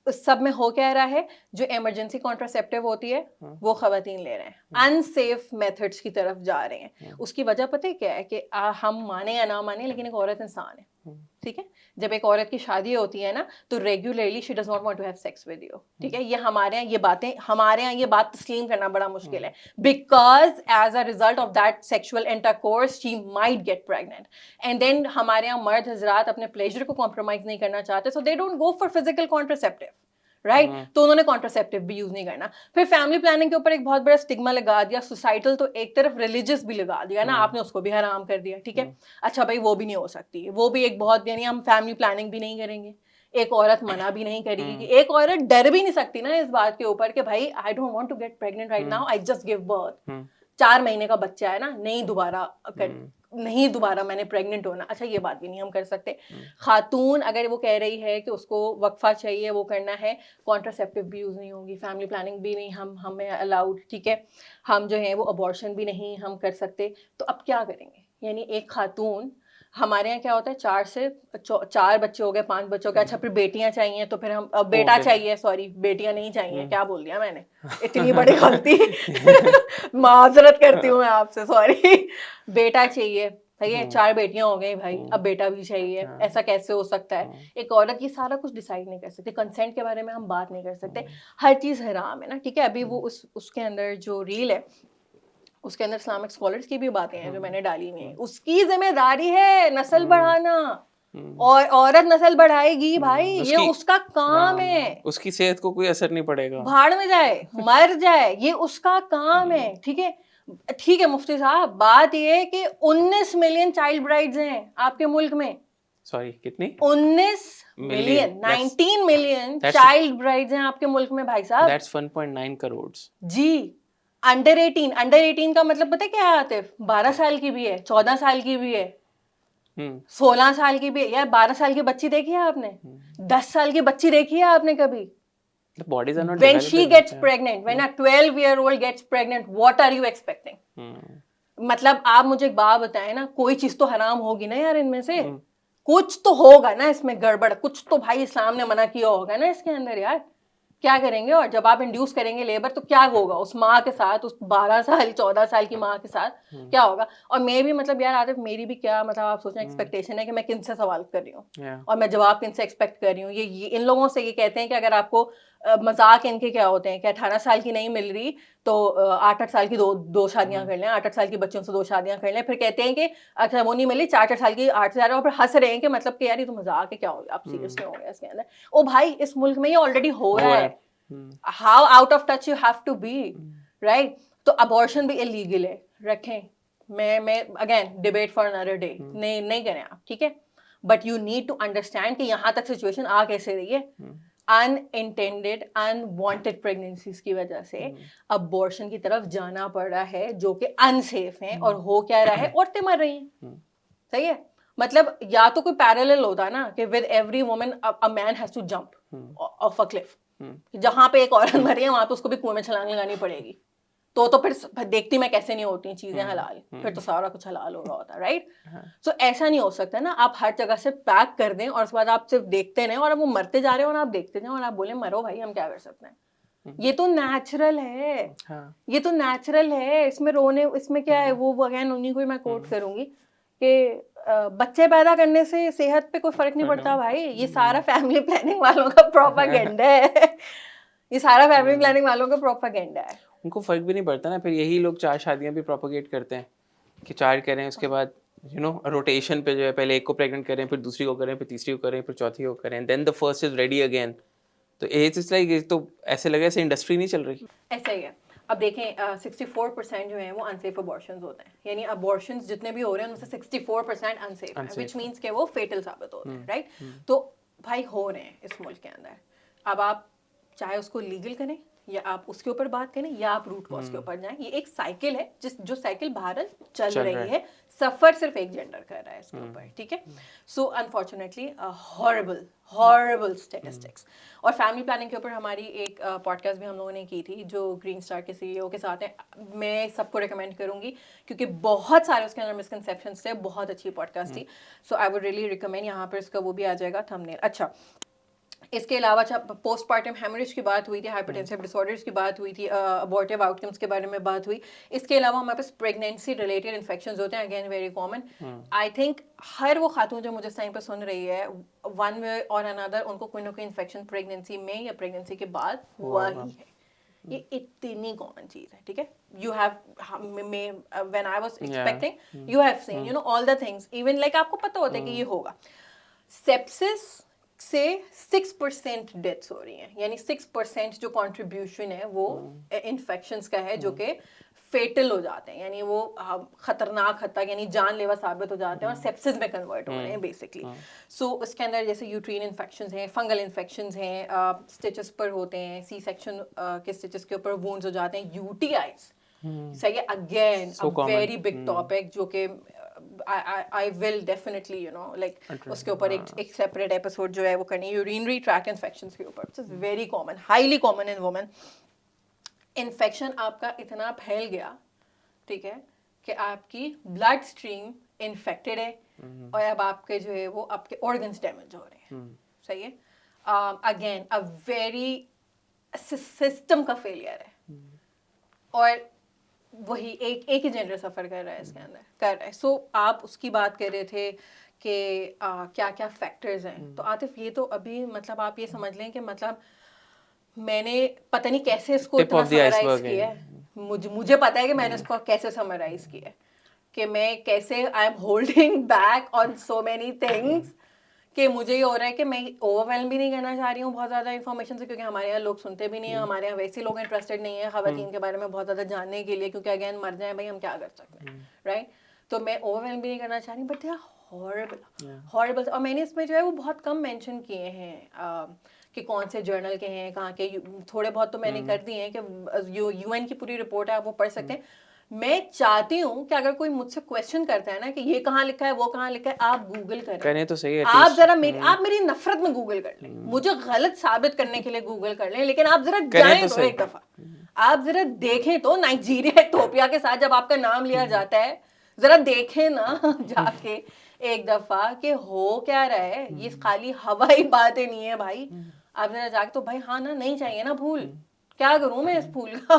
उस सब में हो क्या रहा है, जो इमरजेंसी कॉन्ट्रासेप्टिव होती है वो खवातीन ले रहे हैं, अनसेफ मेथड्स की तरफ जा रहे हैं। उसकी वजह पता है क्या है कि हम माने या ना माने, लेकिन एक औरत इंसान है, ठीक है। जब एक औरत की शादी होती है ना, तो regularly she does not want to have sex with you, ठीक है। ये हमारे यहाँ ये बात तस्लीम करना बड़ा मुश्किल है, because as a result of that sexual intercourse she might get pregnant, and then हमारे यहाँ मर्द हजरात अपने प्लेजर को कॉम्प्रोमाइज नहीं करना चाहते, so they don't go for physical contraceptive, right. तो उन्होंने कॉन्ट्रासेप्टिव भी यूज नहीं करना। फिर फैमिली प्लानिंग के ऊपर एक बहुत बड़ा स्टिग्मा लगा दिया, सोसाइटल तो एक तरफ रिलीजियस भी लगा दिया ना, आपने उसको भी हराम कर दिया, ठीक है। अच्छा भाई वो भी नहीं हो सकती, वो भी एक बहुत, यानी हम फैमिली प्लानिंग भी नहीं करेंगे, एक औरत मना भी नहीं करेगी, एक औरत डर भी नहीं सकती ना इस बात के ऊपर कि भाई I don't want to get pregnant right now, I just give birth, 4 महीने का बच्चा है ना, नहीं दोबारा मैंने प्रेग्नेंट होना। अच्छा ये बात भी नहीं हम कर सकते। खातून अगर वो कह रही है कि उसको वक्फा चाहिए, वो करना है, कॉन्ट्रासेप्टिव भी यूज नहीं होगी, फैमिली प्लानिंग भी नहीं हमें अलाउड, ठीक है। हम जो है वो अबॉर्शन भी नहीं हम कर सकते, तो अब क्या करेंगे। यानी एक खातून हमारे यहाँ क्या होता है 4 बच्चे हो गए 5 बच्चे हो गए, अच्छा फिर बेटियां चाहिए तो फिर हम बेटा बेटा। चाहिए, सॉरी बेटियां नहीं चाहिए, क्या बोल दिया मैंने, इतनी बड़ी गलती माजरत करती हूँ मैं आपसे, सॉरी बेटा चाहिए, सही है 4 बेटियां हो गई भाई, अब बेटा भी चाहिए, ऐसा कैसे हो सकता है? एक औरत ये सारा कुछ डिसाइड नहीं कर सकती, कंसेंट के बारे में हम बात नहीं कर सकते, हर चीज हराम है ना, ठीक है। अभी वो उसके अंदर जो रील है उसके अंदर इस्लामिक स्कॉलर्स की भी बातें हैं जो मैंने डाली हुई हैं, उसकी जिम्मेदारी है नस्ल बढ़ाना, और औरत नस्ल बढ़ाएगी भाई, ये उसका काम है, उसकी सेहत को कोई असर नहीं पड़ेगा, भाड़ में जाए मर जाए, ये उसका काम है, ठीक है। ठीक है मुफ्ती साहब, बात ये है कि 19 मिलियन चाइल्ड ब्राइड्स हैं आपके मुल्क में, सॉरी कितनी, 19 मिलियन 19 मिलियन चाइल्ड ब्राइड्स हैं आपके मुल्क में भाई साहब, दैट्स 1.9 करोड़ जी। अंडर 18 का मतलब पता है क्या है आतिफ, 12 साल की भी है, 14 साल की भी है, 16 साल की भी है, यार 12 साल की बच्ची देखी है आपने, 10 साल की बच्ची देखी है आपने कभी? The bodies are not when she gets developed. pregnant, when a 12-year-old gets pregnant, what are you expecting? मतलब आप मुझे एक बात बताएं ना, कोई चीज तो हराम होगी ना यार इनमें से, कुछ तो होगा ना इसमें गड़बड़, कुछ तो भाई इस्लाम ने मना किया होगा ना इसके अंदर यार, क्या करेंगे? और जब आप इंड्यूस करेंगे लेबर तो क्या होगा उस माँ के साथ, उस 12 साल 14 साल की माँ के साथ क्या होगा? और मैं भी मतलब यार आतिफ, मेरी भी क्या मतलब आप सोचें एक्सपेक्टेशन है कि मैं किन से सवाल कर रही हूँ और मैं जवाब किन से एक्सपेक्ट कर रही हूँ। ये इन लोगों से ये कहते हैं कि अगर आपको मजाक इनके क्या होते हैं कि 18 साल की नहीं मिल रही तो 8-8 साल की दो शादियां कर लें, 8-8 साल की बच्चों से 2 शादियां कर लें, फिर कहते हैं कि अच्छा वो नहीं मिली 4-4 साल की 8 से, और फिर हंस रहे हैं कि मतलब कि यार ये तो मजाक है, क्या हो गया आप सीरियस में हो गया इसके अंदर? ओ भाई इस मुल्क में ये ऑलरेडी हो रहा है, how out of touch you have to be, right? तो अबॉर्शन भी इलीगल है, रखें, मैं again debate for another day, नहीं करें आप, ठीक है, but you need to understand कि यहाँ तक सिचुएशन आ कैसे रही है, अनइंटेंडेड अनवांटेड प्रेगनेंसीज की वजह से अबॉर्शन की तरफ जाना पड़ रहा है जो कि अनसेफ है, और हो क्या रहा है, औरतें मर रही हैं, सही है। मतलब या तो कोई पैरेलल होता ना कि with every woman a man has to jump off a cliff, जहां पे एक औरत मर रही है वहां पे उसको भी कुएं में छलांग लगानी पड़ेगी, तो फिर देखती मैं कैसे नहीं होती चीजें हलाल, फिर तो सारा कुछ हलाल हो रहा होता, राइट? सो ऐसा नहीं हो सकता ना, आप हर जगह से पैक कर दें और उसके बाद आप सिर्फ देखते रहें और वो मरते जा रहे हैं और आप देखते जाएं और आप बोले मरो भाई, हम क्या कर सकते हैं, ये तो नेचुरल है, ये तो नेचुरल है, इसमें रोने इसमें क्या है? वो अगेन उन्हीं को मैं कोट करूंगी कि बच्चे पैदा करने से सेहत पे कोई फर्क नहीं पड़ता भाई, ये सारा फैमिली प्लानिंग वालों का प्रोपेगेंडा है, ये सारा फैमिली प्लानिंग वालों का प्रोपेगेंडा है। उनको फर्क भी नहीं पड़ता ना, फिर यही लोग 4 शादियां भी प्रोपेगेट करते हैं कि 4 करें, उसके बाद रोटेशन पे जो है पहले एक को प्रेग्नेंट करें, फिर दूसरी को करें, फिर तीसरी को करें, फिर चौथी को करें, then the first is ready again. तो इट्स लाइक तो ऐसे लगे ऐसे इंडस्ट्री नहीं चल रही। ऐसा ही है। अब देखें 64% जो है वो अनसेफ अबॉर्शंस होते हैं, यानी अबॉर्शंस जितने भी हो रहे हैं उनसे 64% अनसेफ है, व्हिच मींस कि वो फेटल साबित होते हैं, राइट? तो भाई हो रहे हैं इस मुल्क के अंदर, अब आप चाहे उसको लीगल करें या आप उसके ऊपर बात करें या आप रूट कॉज के ऊपर जाएं, ये एक साइकिल है जो साइकिल भारत चल रही है, सफर सिर्फ एक जेंडर कर रहा है इसके ऊपर, ठीक है। So unfortunately horrible statistics. और फैमिली प्लानिंग के ऊपर हमारी एक पॉडकास्ट भी हम लोगों ने की थी जो ग्रीन स्टार के सीईओ के साथ है, मैं सबको रिकमेंड करूंगी क्योंकि बहुत सारे उसके अंदर मिसकंसेप्शंस थे, बहुत अच्छी पॉडकास्ट थी, सो आई वुड रियली रिकमेंड, यहाँ पर इसका वो भी आ जाएगा थंबनेल। अच्छा, इसके अलावा पोस्टपार्टम हेमरेज की बात हुई थी, हाइपरटेंसिव डिसऑर्डर्स की बात हुई थी, अबॉर्टिव आउटकम्स के बारे में बात हुई। इसके अलावा हमारे पास प्रेगनेंसी रिलेटेड इन्फेक्शंस होते हैं, again very common. I think हर वो खातून जो मुझे इस टाइम पर सुन रही है, वन वे और अनदर उनको कोई ना कोई इन्फेक्शन प्रेगनेंसी में या प्रेगनेंसी के बाद हुआ ही है, ये इतनी कॉमन चीज है, ठीक है। You have when I was expecting you have seen you know all the things, even like आपको पता होता है कि ये होगा। सेप्सिस से 6% डेथ्स हो रही हैं, यानी 6% जो कंट्रीब्यूशन है वो इन्फेक्शंस का है जो कि फेटल हो जाते हैं, यानी वो खतरनाक हद तक यानी जानलेवा साबित हो जाते हैं और सेप्सिस में कन्वर्ट हो रहे हैं बेसिकली। सो उसके अंदर जैसे यूट्रीन इन्फेक्शंस हैं, फंगल इन्फेक्शंस हैं, स्टिचेस पर होते हैं, सी सेक्शन के स्टिचेस के ऊपर वुंड्स हो जाते हैं, यूटीआईज, सही है, again a very big topic जो कि I will definitely उसके ऊपर एक सेपरेट एपिसोड जो है वो करनी है, यूरिनरी ट्रैक्ट इन्फेक्शंस के ऊपर, it's very common, highly common in women. Infection आपका इतना फैल गया, ठीक है, कि आपकी ब्लड स्ट्रीम इन्फेक्टेड है और अब आपके जो है वो आपके ऑर्गन्स डैमेज हो रहे हैं, सही है। अगेन अ वेरी सिस्टम का फेलियर है और वही एक ही जेंडर सफर कर रहा है इसके अंदर, कर रहा है। सो आप उसकी बात कर रहे थे कि क्या क्या फैक्टर्स हैं, तो आतिफ ये तो अभी मतलब आप ये समझ लें कि मतलब मैंने पता नहीं कैसे इसको इतना समराइज किया है, मुझे पता है कि मैंने इसको कैसे समराइज किया है, कि मैं कैसे I am holding back on so many things, कि मुझे ये हो रहा है कि मैं ओवरवेलम भी नहीं करना चाह रही हूँ बहुत ज़्यादा इन्फॉर्मेशन से, क्योंकि हमारे यहाँ लोग सुनते भी नहीं है, हमारे यहाँ वैसे लोग इंटरेस्टेड नहीं है ख़वातीन के बारे में बहुत ज़्यादा जानने के लिए, क्योंकि अगेन मर जाए भाई हम क्या कर सकते हैं, राइट। तो मैं ओवरवेलम भी नहीं करना चाह रही, बट दे आर हॉरिबल। और मैंने इसमें जो है वो बहुत कम मेंशन किए हैं कि कौन से जर्नल के हैं, कहाँ के, थोड़े बहुत तो मैंने कर दिए हैं कि यूएन की पूरी रिपोर्ट है, आप वो पढ़ सकते हैं। मैं चाहती हूँ कि अगर कोई मुझसे क्वेश्चन करता है ना कि ये कहाँ लिखा है वो कहाँ लिखा है, आप गूगल करें तो सही है, आप जरा आप मेरी नफरत में गूगल कर लें, मुझे गलत साबित करने के लिए गूगल कर लें, लेकिन आप जरा जाएं तो एक दफा, आप जरा देखें तो नाइजीरिया इथोपिया के साथ जब आपका नाम लिया जाता है, जरा देखें ना जाके एक दफा कि हो क्या रहा है, ये खाली हवाई बातें नहीं है भाई। आप जरा जाके तो भाई हाँ ना, नहीं चाहिए ना फूल, क्या करूं मैं इस फूल का।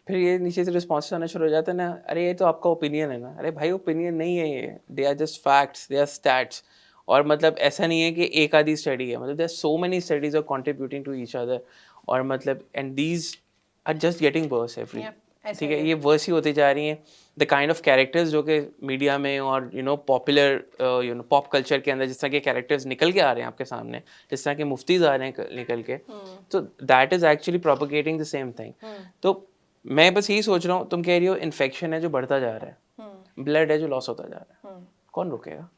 फिर ये नीचे से रिस्पॉन्स आना शुरू हो जाता है ना, अरे ये तो आपका ओपिनियन है ना, अरे भाई ओपिनियन नहीं है ये, they are just facts, they are stats. और मतलब ऐसा नहीं है कि एक आधी स्टडी है, मतलब there so many studies are contributing to each other, और मतलब and these are just getting worse every, ठीक है, ये वर्स ही होती जा रही हैं। द काइंड ऑफ कैरेक्टर्स जो कि मीडिया में और पॉपुलर पॉप कल्चर के अंदर जिस तरह के कैरेक्टर्स निकल के आ रहे हैं आपके सामने, जिस तरह के मुफ्तीज आ रहे हैं निकल के, तो that is actually propagating the same thing. तो मैं बस यही सोच रहा हूँ, तुम कह रही हो इन्फेक्शन है जो बढ़ता जा रहा है, ब्लड है जो लॉस होता जा रहा है, कौन रोकेगा?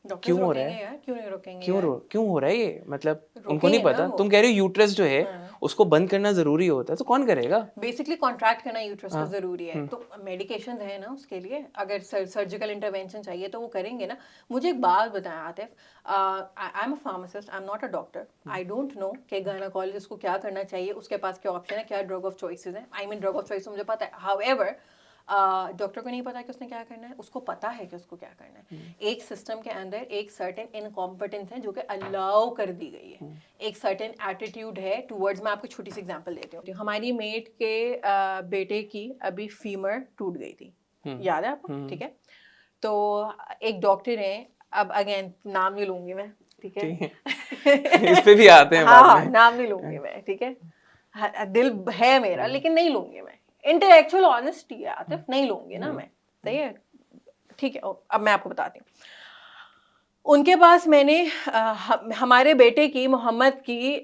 क्यों हो रहा है यार, क्यों नहीं रोकेंगे क्यों हो रहा है ये? मतलब उनको नहीं पता। तुम कह रही हो यूट्रस जो है उसको बंद करना जरूरी होता है, तो कौन करेगा? बेसिकली कॉन्ट्रैक्ट करना यूट्रस का जरूरी है, तो मेडिकेशन है ना उसके लिए, अगर सर्जिकल इंटरवेंशन चाहिए तो वो करेंगे ना। मुझे एक बात बताएं Atif, I am a pharmacist, I am not a doctor, I don't know कि गायनेकोलॉजिस्ट को क्या करना चाहिए, उसके पास क्या ऑप्शन है, क्या ड्रग ऑफ चॉइसेस है। I mean drug of choice मुझे पता है, हाउएवर डॉक्टर को नहीं पता कि उसने क्या करना है, उसको पता है कि उसको क्या करना है। एक सिस्टम के अंदर एक सर्टेन इनकॉम्पिटेंस है जो कि अलाउ कर दी गई है, एक सर्टेन एटीट्यूड है टूवर्ड्स। मैं आपको छोटी सी एग्जांपल देती हूँ। हमारी मेट के बेटे की अभी फीमर टूट गई थी, याद है आपको? ठीक है, तो एक डॉक्टर है, अब अगेन नाम नहीं लूंगी मैं, ठीक है इस पे भी आते हैं बाद में, नाम नहीं लूंगी मैं, ठीक है, दिल है मेरा लेकिन नहीं लूंगी मैं, इंटेलेक्चुअल ऑनेस्टी है आतिफ, नहीं लूंगी ना मैं, सही है, ठीक है। अब मैं आपको बताती हूँ, उनके पास मैंने हमारे बेटे की मोहम्मद की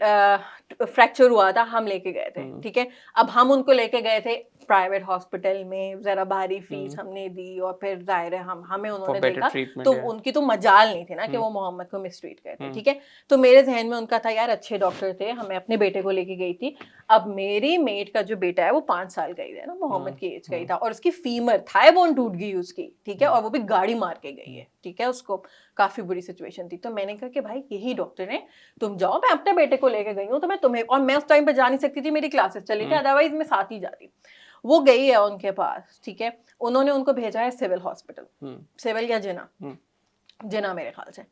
फ्रैक्चर हुआ था, हम लेके गए थे, ठीक है। अब हम उनको लेके गए थे प्राइवेट हॉस्पिटल में, जरा भारी फीस हमने दी, और फिर जाहिर है हमें उन्होंने देखा तो उनकी तो मजाल नहीं थी ना कि वो मोहम्मद को मिसट्रीट करते, ठीक है। तो मेरे जहन में उनका था यार अच्छे डॉक्टर थे, हमें अपने बेटे को लेके गई थी। अब मेरी मेट का जो बेटा है वो 5 साल का ही है ना, मोहम्मद की एज का ही था, और उसकी फीमर थाई बोन टूट गई उसकी, ठीक है, और वो भी गाड़ी मार के गई है, ठीक है, उसको काफी बुरी सिचुएशन थी। तो मैंने कहा कि भाई यही डॉक्टर है, तुम जाओ, मैं अपने बेटे को लेके गई हूँ, तो मैं तुम्हें, और मैं उस टाइम पे जा नहीं सकती थी, मेरी क्लासेस चली थी, अदरवाइज मैं साथ ही जाती। वो गई है उनके पास, ठीक है, उन्होंने उनको भेजा है सिविल हॉस्पिटल, सिविल या जिना मेरे ख्याल से,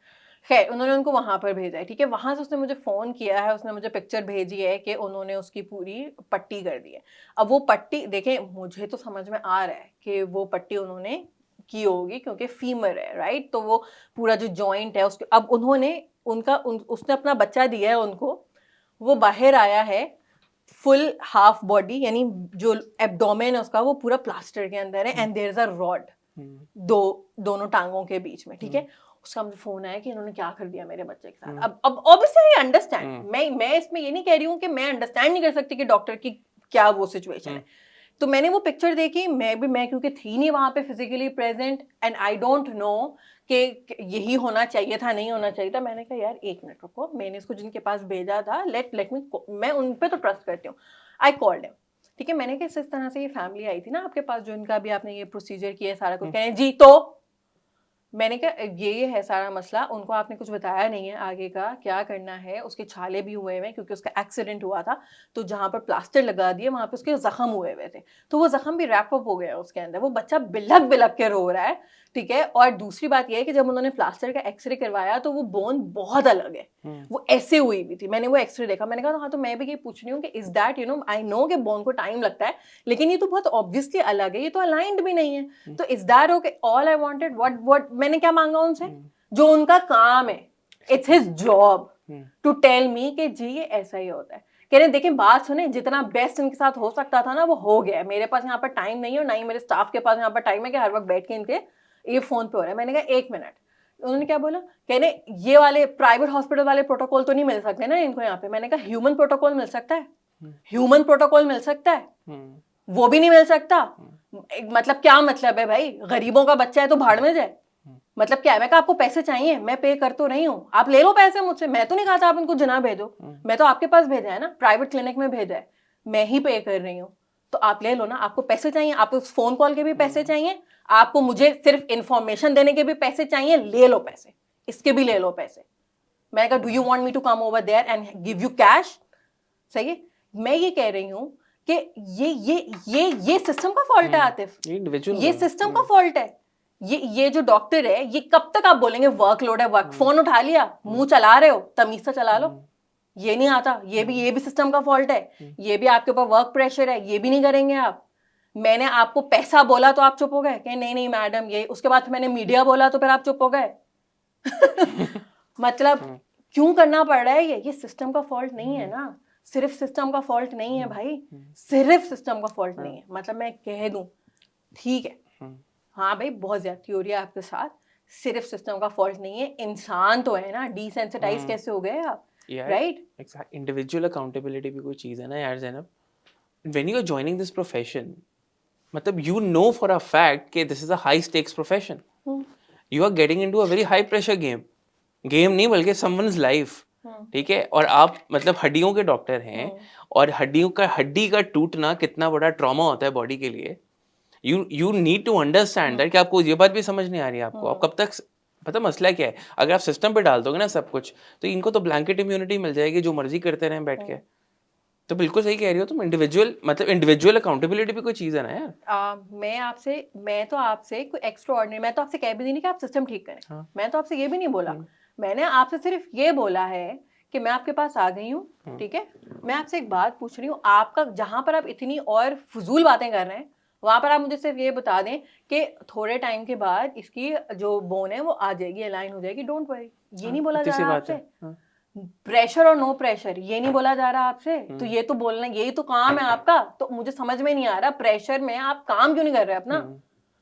खैर उन्होंने उनको वहां पर भेजा है, ठीक है। वहां से उसने मुझे फोन किया है, उसने मुझे पिक्चर भेजी है कि उन्होंने उसकी पूरी पट्टी कर दी है। अब वो पट्टी देखें, मुझे तो समझ में आ रहा है कि वो पट्टी उन्होंने की होगी क्योंकि फीमर है, राइट, तो वो पूरा जो जॉइंट है उसके, अब उन्होंने उसने अपना बच्चा दिया है उनको, वो बाहर आया है फुल हाफ बॉडी, यानी जो एब्डोमेन है उसका वो पूरा प्लास्टर के अंदर है, and there is a rod दोनों टांगों के बीच में, ठीक है। उसका मुझे फोन आया कि इन्होंने क्या कर दिया मेरे बच्चे के साथ। अब ऑब्वियसली आई अंडरस्टैंड, मैं इसमें ये नहीं कह रही हूँ कि मैं अंडरस्टैंड नहीं कर सकती कि डॉक्टर की क्या वो सिचुएशन है। तो मैंने वो पिक्चर देखी, मैं क्योंकि थी नहीं वहां पे physically present, and I don't know कि यही होना चाहिए था नहीं होना चाहिए था। मैंने कहा यार एक मिनट रुको, मैंने इसको जिनके पास भेजा था, लेट मी, मैं उन पे तो ट्रस्ट करती हूँ। आई कॉल्ड हिम, ठीक है, मैंने कहा इस तरह से ये फैमिली आई थी ना आपके पास, जो इनका भी आपने ये प्रोसीजर किया सारा कुछ, कहें जी, तो मैंने कहा ये है सारा मसला, उनको आपने कुछ बताया नहीं है आगे का क्या करना है। उसके छाले भी हुए हैं क्योंकि उसका एक्सीडेंट हुआ था, तो जहाँ पर प्लास्टर लगा दिए वहाँ पे उसके जख्म हुए हुए थे, तो वो जख्म भी रैप अप हो गया उसके अंदर। वो बच्चा बिलक बिलक के रो रहा है, ठीक है। और दूसरी बात यह है कि जब उन्होंने प्लास्टर का एक्सरे करवाया तो वो बोन बहुत अलग है, वो ऐसे हुई हुई थी। मैंने वो एक्सरे देखा, मैंने कहा हाँ, तो मैं भी ये पूछ रही हूँ कि is that, you know, I know कि बोन को टाइम लगता है, लेकिन ये तो बहुत ऑब्वियसली अलग है, ये तो अलाइंड भी नहीं है। तो is that okay? All I wanted, what मैंने क्या मांगा उनसे? जो उनका काम है, it's his job to tell me कि जी ये ऐसा ही होता है। कह रहे देखें, बात सुने, जितना बेस्ट इनके साथ हो सकता था ना वो हो गया। मेरे पास यहाँ पर टाइम नहीं है और ना ही मेरे स्टाफ के पास यहाँ पर टाइम है कि हर वक्त बैठ के इनके ये फोन पे हो रहा है। मैंने कहा 1 मिनट। उन्होंने क्या बोला, कह रहे ये वाले प्राइवेट हॉस्पिटल वाले प्रोटोकॉल तो नहीं मिल सकते ना इनको यहाँ पे। मैंने कहा ह्यूमन प्रोटोकॉल मिल सकता है, ह्यूमन प्रोटोकॉल मिल सकता है, वो भी नहीं मिल सकता। मतलब क्या मतलब है भाई, गरीबों का बच्चा है तो भाड़ में जाए, मतलब क्या है? मैं कहा आपको पैसे चाहिए, मैं पे कर तो रही हूँ, आप ले लो पैसे मुझसे। मैं तो नहीं कहा था आप इनको जिना भेजो, मैं तो आपके पास भेजा है ना, प्राइवेट क्लिनिक में भेजा है, मैं ही पे कर रही हूँ, तो आप ले लो ना। आपको पैसे चाहिए, आपको उस फोन कॉल के भी पैसे चाहिए, आपको मुझे सिर्फ इंफॉर्मेशन देने के भी पैसे चाहिए, ले लो पैसे, इसके भी ले लो पैसे। मैंने कहा do you want me to come over there and give you cash? सही है। मैं ये कह रही हूँ कि ये सिस्टम का फॉल्ट है आतिफ, ये सिस्टम का फॉल्ट है। ये जो डॉक्टर है, ये कब तक आप बोलेंगे वर्कलोड है, वर्क, फोन उठा लिया, मुंह चला रहे हो, तमीज से चला लो। ये नहीं आता, ये भी सिस्टम का फॉल्ट है। ये भी आपके ऊपर वर्क प्रेशर है, ये भी नहीं करेंगे आप। मैंने आपको पैसा बोला तो आप चुप हो गए कि नहीं नहीं मैडम ये, उसके बाद मैंने मीडिया बोला तो फिर आप चुप हो गए। मतलब क्यों करना पड़ रहा है ये सिस्टम का फॉल्ट नहीं है ना, सिर्फ सिस्टम का फॉल्ट नहीं है भाई, सिर्फ सिस्टम का फॉल्ट नहीं है। मतलब मैं कह दूं ठीक है, हाँ भाई बहुत ज्यादा थ्योरी है आपके साथ, सिर्फ सिस्टम का फॉल्ट नहीं है, इंसान तो है ना, डिसेंसिटाइज कैसे हो गए आप, राइट? एग्जैक्ट, इंडिविजुअल अकाउंटेबिलिटी भी कोई चीज है ना यार Zainab. When you are joining this profession, मतलब you know for a fact कि this is a high stakes profession, you are getting into a very high pressure game नहीं बल्कि समवन्स लाइफ, ठीक है। और आप मतलब हड्डियों के डॉक्टर हैं, और हड्डी का टूटना कितना बड़ा ट्रॉमा होता है बॉडी के लिए। You need to understand that कि आपको ये बात भी समझ नहीं आ रही है आपको, आप कब तक, पता मसला क्या है, अगर आप सिस्टम पे डाल दोगे ना सब कुछ, तो इनको तो ब्लैंकेट इम्यूनिटी मिल जाएगी, जो मर्जी करते रहें बैठ के। तो बिल्कुल सही कह रही हो तुम, इंडिविजुअल अकाउंटेबिलिटी भी कोई चीज है ना यार। मैं तो आपसे कोई एक्स्ट्रा ऑर्डिनरी, मैं तो आपसे कह भी नहीं कि आप सिस्टम ठीक करें। हाँ। मैं तो आपसे ये भी नहीं बोला, मैंने आपसे सिर्फ ये बोला है कि मैं आपके पास आ गई हूँ, ठीक है। मैं आपसे एक बात पूछ रही हूँ, आपका जहां पर आप इतनी और फजूल बातें कर रहे हैं, वहां पर आप मुझे सिर्फ ये बता दें कि थोड़े टाइम के बाद इसकी जो बोन है वो आ जाएगी, अलाइन हो जाएगी, डोंट वरी। ये नहीं बोला जा रहा आपसे। प्रेशर और नो प्रेशर ये नहीं बोला जा रहा आपसे, तो ये तो बोलना, यही तो काम है आपका। तो मुझे समझ में नहीं आ रहा प्रेशर में आप काम क्यों नहीं कर रहे अपना,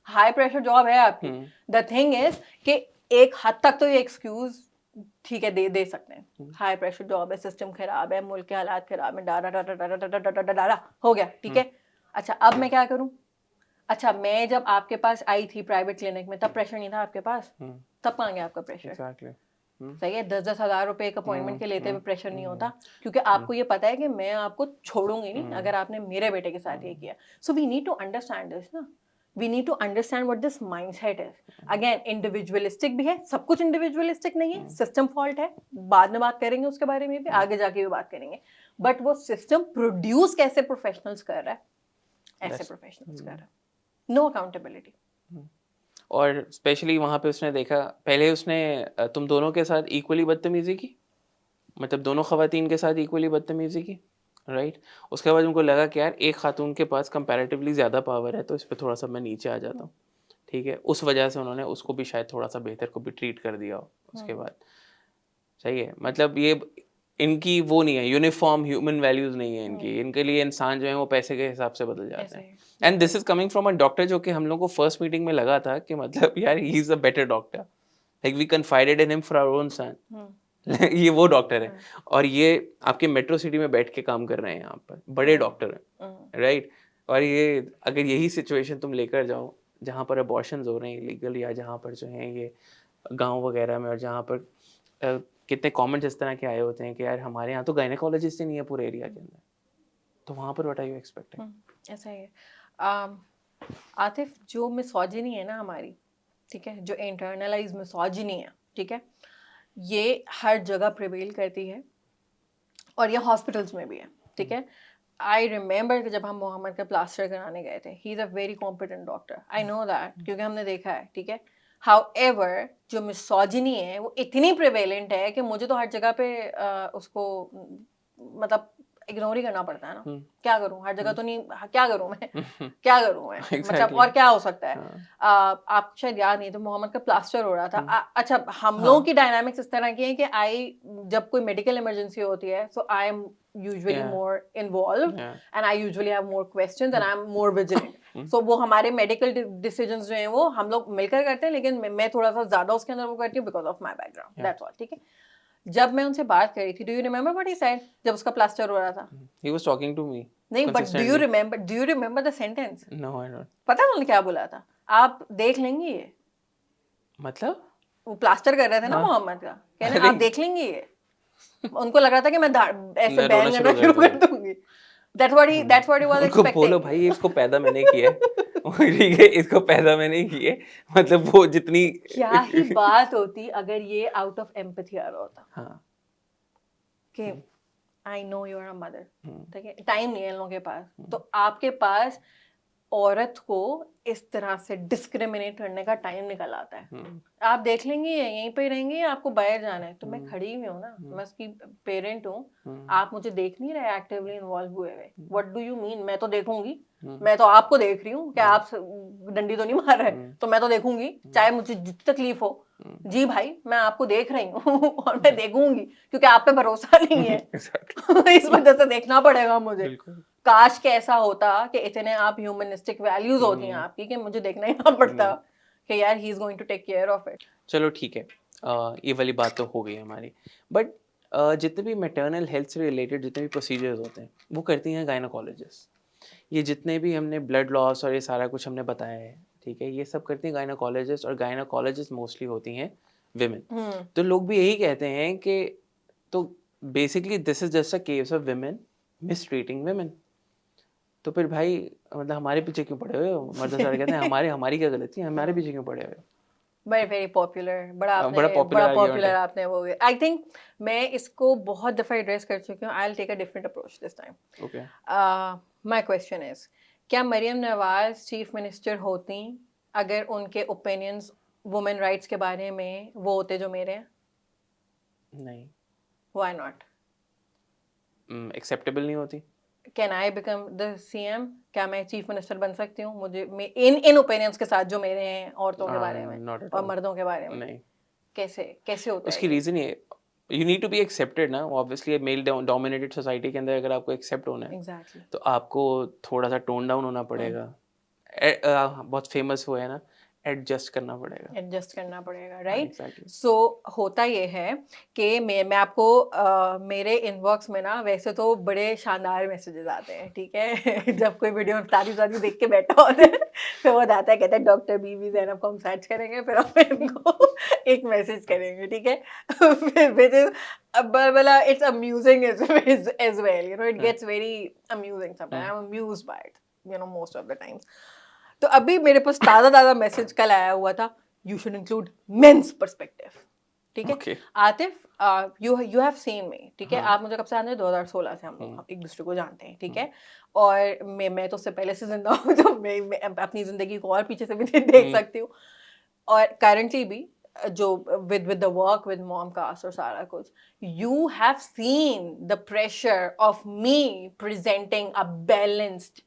हाई प्रेशर जॉब है आपकी। द थिंग इज कि एक हद तक तो ये एक्सक्यूज ठीक है दे सकते हैं, हाई प्रेशर जॉब है, सिस्टम खराब है, मुल्क के हालात खराब है, डारा हो गया, ठीक है। अच्छा अब मैं क्या करूं? अच्छा मैं जब आपके पास आई थी प्राइवेट क्लिनिक में, तब प्रेशर नहीं था आपके पास, तब कहाँ गया आपका प्रेशर? सही है, 10-10 हज़ार रुपए एक अपॉइंटमेंट के लेते हुए प्रेशर नहीं होता, क्योंकि आपको ये पता है कि मैं आपको छोड़ूंगी नहीं अगर आपने मेरे बेटे के साथ ये किया। So we need to understand this ना, we need to understand what this mindset is. Again individualistic भी है, सब कुछ इंडिविजुअलिस्टिक नहीं है, सिस्टम फॉल्ट है, बाद में बात करेंगे उसके बारे में भी, आगे जाके भी बात करेंगे। बट वो सिस्टम प्रोड्यूस कैसे प्रोफेशनल्स कर रहा है, ऐसे प्रोफेशनल्स कर रहा है, नो अकाउंटेबिलिटी। और स्पेशली वहाँ पे उसने देखा, पहले उसने तुम दोनों के साथ इक्वली बदतमीजी की, मतलब दोनों ख़वातीन के साथ इक्वली बदतमीजी की, राइट। उसके बाद उनको लगा कि यार एक खातून के पास कंपैरेटिवली ज़्यादा पावर है, तो इस पर थोड़ा सा मैं नीचे आ जाता हूँ, ठीक है। उस वजह से उन्होंने उसको भी शायद थोड़ा सा बेहतर को भी ट्रीट कर दिया हो उसके बाद। सही है, मतलब ये इनकी वो नहीं है, यूनिफॉर्म ह्यूमन वैल्यूज़ नहीं है इनकी, इनके लिए इंसान जो है वो पैसे के हिसाब से बदल जाते हैं। And this is coming from a doctor जो कि हम लोग को फर्स्ट मीटिंग में लगा था कि मतलब यार he is a better doctor, like we confided in him for our own son. ये वो डॉक्टर है, और ये आपके मेट्रो सिटी में बैठ के काम कर रहे हैं, यहाँ पर बड़े डॉक्टर हैं, राइट। और ये अगर यही सिचुएशन तुम लेकर जाओ जहाँ पर अबॉर्शंस हो रहे हैं इलीगल, या जहाँ पर जो है ये गाँव वगैरह में, और जहाँ पर कितने कमेंट्स इस तरह के आए होते हैं कि यार हमारे यहाँ तो गायनेकोलॉजिस्ट ही नहीं है पूरे एरिया के अंदर, तो वहाँ पर व्हाट आर यू एक्सपेक्टिंग? ऐसा ही है आतिफ, जो मिसोजिनी है ना हमारी, ठीक है, जो इंटरनलाइज मिसोजिनी है, ठीक है, ये हर जगह प्रिवेल करती है और ये हॉस्पिटल्स में भी है, ठीक है। आई रिमेंबर कि जब हम मोहम्मद का प्लास्टर कराने गए थे, ही is a very competent doctor, I know that, क्योंकि हमने देखा है, ठीक है। हाउएवर जो मिसोजिनी है वो इतनी प्रिवेलेंट है कि मुझे तो हर जगह पे उसको मतलब इग्नोर ही करना पड़ता है ना। क्या करूं, हर जगह तो नहीं, क्या करूं मैं क्या करूं मैं मतलब और क्या हो सकता है। आप शायद याद नहीं तो मोहम्मद का प्लास्टर हो रहा था। अच्छा, हम लोगों की डायनामिक्स इस तरह की है कि आई जब कोई मेडिकल इमरजेंसी होती है so I am usually more involved and I usually have more questions and I'm more vigilant. So वो हमारे medical decisions जो हैं वो हम लोग मिलकर करते हैं, लेकिन मैं थोड़ा सा ज्यादा उसके अंदर वो करती हूँ because of my background. That's all. ठीक है। जब मैं उनसे बात कर रही थी, do you remember what he said जब उसका प्लास्टर हो रहा था? He was talking to me. नहीं, but do you remember the sentence? No, I don't. पता है उन्होंने क्या बोला था? आप देख लेंगी ये। मतलब? वो प्लास्टर कर रहे थे ना मोहम्मद का, कह रहे आप देख लेंगी ये। उनको लग रहा था कि मैं ऐसे बैन करना शुरू कर दूंगी। That's what he was उनको expecting. बोलो भाई इसको पैदा मैंने किया है ठीक है, इसको पैदा मैंने किया है, मतलब वो जितनी क्या ही बात होती अगर ये आउट ऑफ एम्पैथी आ रहा होता। हाँ कि I know you are a mother, ठीक है, टाइम नहीं है इन लोगों के पास, तो आपके पास औरत को इस तरह से डिस्क्रिमिनेट करने का टाइम निकल आता है। आप देख लेंगे यहीं पे रहेंगे, आपको बाहर जाना है, तो मैं खड़ी हुई हूँ ना, मैं उसकी पेरेंट हूँ, आप मुझे देख नहीं रहे एक्टिवली इन्वॉल्व हुए हुए। What do you mean? मैं तो देखूंगी, मैं तो आपको देख रही हूँ, क्या आप डंडी तो नहीं मार रहे, तो मैं तो देखूंगी चाहे मुझे जितनी तकलीफ हो। जी भाई, मैं आपको देख रही हूँ और मैं देखूंगी क्योंकि आप पे भरोसा नहीं है इस वजह से देखना पड़ेगा मुझे। काश के ऐसा होता कि इतने आप ह्यूमनिस्टिक वैल्यूज होती हैं आपकी कि मुझे देखना ही ना पड़ता कि यार he is going to take care of it. चलो ठीक है, ये वाली बात तो हो गई हमारी, बट जितने भी मैटरनल हेल्थ से रिलेटेड जितने भी प्रोसीजर्स होते हैं वो करती हैं गायनोकोलॉजिस्ट। ये जितने भी हमने ब्लड लॉस और ये सारा कुछ हमने बताया है, ठीक है, ये सब करती हैं गायनोकोलॉजिस्ट, और गायनोकोलॉजिस्ट मोस्टली होती हैं विमेन। तो लोग भी यही कहते हैं कि तो basically this is just a case of women mistreating women. तो फिर भाई मतलब हमारे पीछे क्यों पड़े हुए हो? मर्द सारे कहते हैं हमारी क्या गलती है, हमारे पीछे क्यों पड़े हुए हो? वेरी पॉपुलर, बड़ा पॉपुलर आपने वो। आई थिंक मैं इसको बहुत दफ़ा एड्रेस कर चुकी हूँ। I will take a different approach this time. Okay, my question is, क्या मरियम नवाज चीफ मिनिस्टर होती अगर उनके ओपिनियंस वुमेन राइट्स के बारे में वो होते जो मेरे हैं? नहीं। Why not? एक्सेप्टेबल नहीं होती। Can I become the CM? क्या मैं चीफ मिनिस्टर बन सकती हूँ मुझे इन ओपिनियंस के साथ जो मेरे हैं औरतों के बारे में और मर्दों के बारे में? नहीं। कैसे होता है? उसकी रीजन ये, you need to be accepted ना, ऑब्वियसली मेल डोमिनेटेड सोसाइटी के अंदर अगर आपको एक्सेप्ट होना है Exactly. तो आपको थोड़ा सा टोन डाउन होना पड़ेगा। बहुत फेमस वो है ना, एडजस्ट करना पड़ेगा, राइट? Exactly. सो होता ये है कि मैं आपको मेरे इनबॉक्स में ना वैसे तो बड़े शानदार मैसेजेस आते हैं, ठीक है जब कोई वीडियो शादी देख के बैठा होता है फिर वो आता है, कहता है डॉक्टर बीवी ज़ैनब को हम सर्च करेंगे, फिर हम इनको एक मैसेज करेंगे, ठीक है well, it's amusing as well, you know, it gets very amusing sometimes. I'm amused by it, you know, most of the times. तो अभी मेरे पास ताज़ा मैसेज कल आया हुआ था, you should include men's perspective, ठीक है? Atif, you have seen me, ठीक है? आप मुझे कब से जानते हैं? 2016 से हम लोग एक दूसरे को जानते हैं, ठीक है? और मैं तो उससे पहले से जिंदा हूँ, तो मैं अपनी जिंदगी को और पीछे से भी देख सकती हूँ, और करंटली भी जो with the work with Momcast और सारा कुछ, you have seen the pressure of me presenting a balanced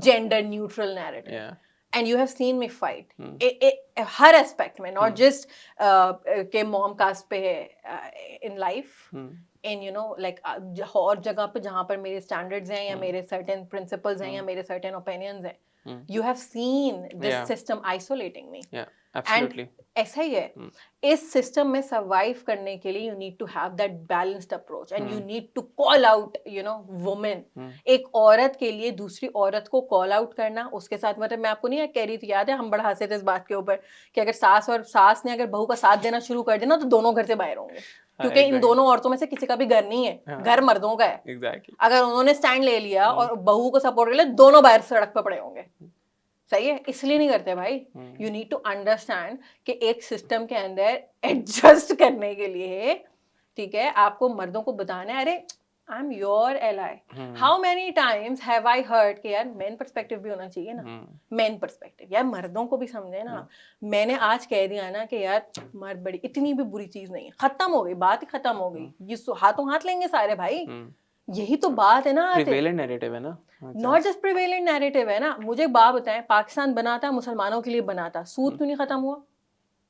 gender neutral narrative. And you have seen me fight her aspect में, not just के Momcast पे है, in life, in you know like और जगह पे जहाँ पर मेरे standards हैं या मेरे certain principles हैं या मेरे certain opinions हैं, you have seen this system isolating me. Absolutely. And ऐसा ही है, इस सिस्टम में सर्वाइव करने के लिए you need to have that balanced approach and you need to call out, you know, women. एक औरत के लिए दूसरी औरत को कॉल आउट करना, उसके साथ, मतलब मैं आपको नहीं कह रही थी, याद है हम बड़ा हंसे थे इस बात के ऊपर कि अगर सास ने अगर बहू का साथ देना शुरू कर दिया ना तो दोनों घर से बाहर होंगे, क्योंकि इन दोनों औरतों में से किसी का भी घर नहीं है, घर मर्दों का है। अगर उन्होंने स्टैंड ले लिया और बहू को सपोर्ट कर लिया, दोनों बाहर सड़क पर पड़े होंगे। सही है, इसलिए नहीं करते भाई. यू नीड टू अंडरस्टैंड कि एक सिस्टम के अंदर एडजस्ट करने के लिए, ठीक है, आपको मर्दों को बताना है, अरे I am your ally. How many times have I heard कि यार मेन पर्सपेक्टिव भी होना चाहिए ना. मेन पर्सपेक्टिव यार, मर्दों को भी समझे ना. मैंने आज कह दिया ना कि यार मर्द बड़ी इतनी भी बुरी चीज नहीं है, खत्म हो गई बात, ही खत्म हो गई. ये हाथों हाथ लेंगे सारे भाई. यही तो बात है ना. प्रिवेलेंट नैरेटिव है ना. नॉट जस्ट प्रिवेलेंट नैरेटिव है ना. मुझे एक बात बताएं, पाकिस्तान बना था मुसलमानों के लिए बना था, सूद क्यों नहीं खत्म हुआ?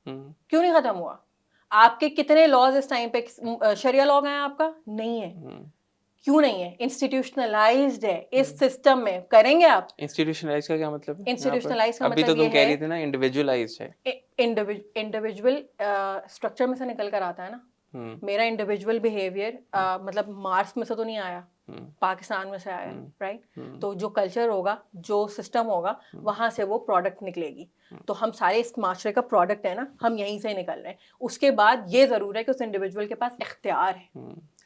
क्यों नहीं खत्म हुआ? आपके कितने लॉज इस टाइम पे शरिया लॉ है आपका? नहीं है. क्यों नहीं है? इंस्टीट्यूशनलाइज्ड है इस सिस्टम में. करेंगे आप? इंस्टीट्यूशनलाइज का क्या मतलब है? इंस्टीट्यूशनलाइज का अभी मतलब तो तुम कह रही थी ना इंडिविजुअलाइज्ड है. इंडिविजुअल स्ट्रक्चर में से निकल कर आता है ना. मेरा इंडिविजुअल बिहेवियर मतलब मार्स में से तो नहीं आया, पाकिस्तान में से आया, राइट. तो जो कल्चर होगा, जो सिस्टम होगा, वहां से वो प्रोडक्ट निकलेगी. तो हम सारे इस माशरे का प्रोडक्ट है ना, हम यहीं से निकल रहे हैं. उसके बाद ये जरूर है कि उस इंडिविजुअल के पास इख्तियार है,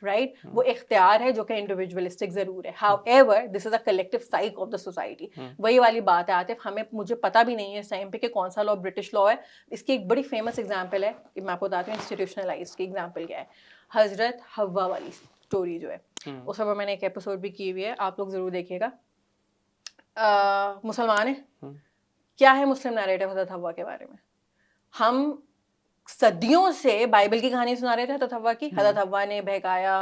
राइट. वो इख्तियार है जो कि इंडिविजुअलिस्टिक जरूर है. However this is a collective psyche of the society. वही वाली बात है आतिफ, हमें मुझे पता भी नहीं है इस टाइम पे कि कौन सा लॉ ब्रिटिश लॉ है. इसकी एक बड़ी फेमस एग्जांपल है, मैं आपको बताती हूँ इंस्टीट्यूशनलाइज की एग्जांपल क्या है. हजरत हव्वा वाली स्टोरी जो है, उस पर मैंने एक एपिसोड भी की हुई है, आप लोग जरूर देखिएगा. मुसलमान है, क्या है मुस्लिम नैरेटिव हजरत हव्वा के बारे में? हम सदियों से बाइबल की कहानी सुना रहे थे हजरत हव्वा की. हजरत हव्वा ने बहकाया,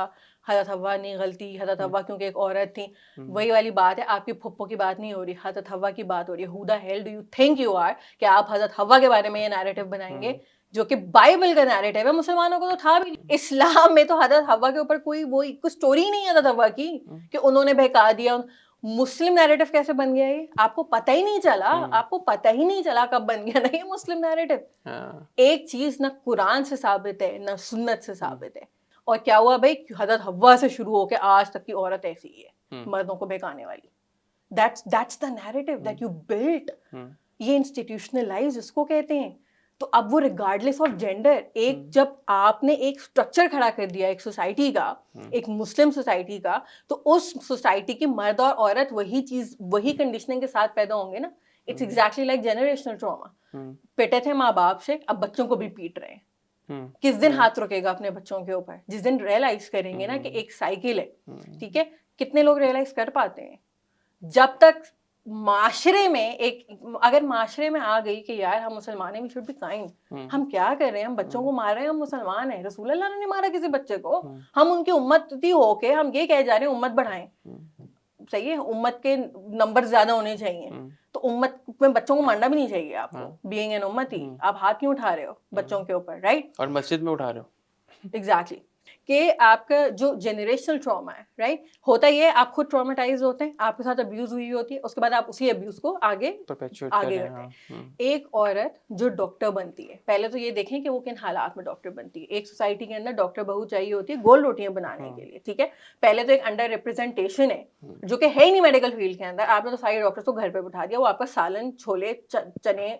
हजरत हव्वा ने गलती, हजरत हव्वा क्योंकि एक औरत थी. वही वाली बात है, आपकी फुप्पो की बात नहीं हो रही, हजरत हव्वा की बात हो रही है. Who the hell do you think you are कि आप हजरत हव्वा के बारे में ये नैरेटिव बनाएंगे जो कि बाइबल का नैरेटिव है. मुसलमानों को तो था भी नहीं. इस्लाम में तो हजरत हव्वा के ऊपर कोई कुछ स्टोरी ही नहीं है हजरत हव्वा की कि उन्होंने बहका दिया. मुस्लिम नैरेटिव कैसे बन गया ये? आपको पता ही नहीं चला. आपको पता ही नहीं चला कब बन गया ना ये मुस्लिम नैरेटिव. एक चीज ना कुरान से साबित है ना सुन्नत से साबित है. और क्या हुआ भाई, हजरत हव्वा से शुरू होके आज तक की औरत ऐसी ही है, मर्दों को बहकाने वाली. That's the narrative that you built. ये इंस्टीट्यूशनलाइज इसको कहते हैं. तो अब वो रिगार्डलेस ऑफ जेंडर, एक जब आपने एक स्ट्रक्चर खड़ा कर दिया एक सोसाइटी का, एक मुस्लिम सोसाइटी का, तो उस सोसाइटी की मर्द और औरत वही चीज, वही कंडीशनिंग के साथ पैदा होंगे ना. It's exactly like generational trauma. पिटे थे माँ बाप से, अब बच्चों को भी पीट रहे हैं. किस दिन हाथ रुकेगा अपने बच्चों के ऊपर? जिस दिन रियलाइज करेंगे ना कि एक साइकिल है, ठीक है. कितने लोग रियलाइज कर पाते हैं? जब तक माशरे में अगर माशरे में आ गई कि यार हम मुसलमान हैं, वी शुड बी काइंड. हम क्या कर रहे हैं? हम बच्चों को मार रहे हैं. हम मुसलमान हैं, रसूल अल्लाह ने नहीं मारा किसी बच्चे को. हम उनकी उम्मती होके हम ये कह जा रहे हैं उम्मत बढ़ाएं. सही है, उम्मत के नंबर ज्यादा होने चाहिए. तो उम्मत में बच्चों को मारना भी नहीं चाहिए आपको. बीइंग एन उम्मती, आप हाथ क्यों उठा रहे हो बच्चों के ऊपर, राइट? और मस्जिद में उठा रहे हो. एग्जैक्टली. कि आपका जो जेनरेशनल ट्रॉमा है, राइट, होता ही है. आप खुद ट्रॉमेटाइज होते हैं, आपके साथ अब्यूज हुई होती है, उसके बाद आप उसी अब्यूज को आगे करते हैं. एक औरत जो डॉक्टर बनती है, पहले तो ये देखें कि वो किन हालात में डॉक्टर बनती है. एक सोसाइटी के अंदर डॉक्टर बहू चाहिए होती है गोल रोटियां बनाने के लिए, ठीक है. पहले तो एक अंडर रिप्रेजेंटेशन है जो कि है ही नहीं मेडिकल फील्ड के अंदर. आपने तो सारे डॉक्टर्स को घर पे बिठा दिया, वो आपका सालन छोले चने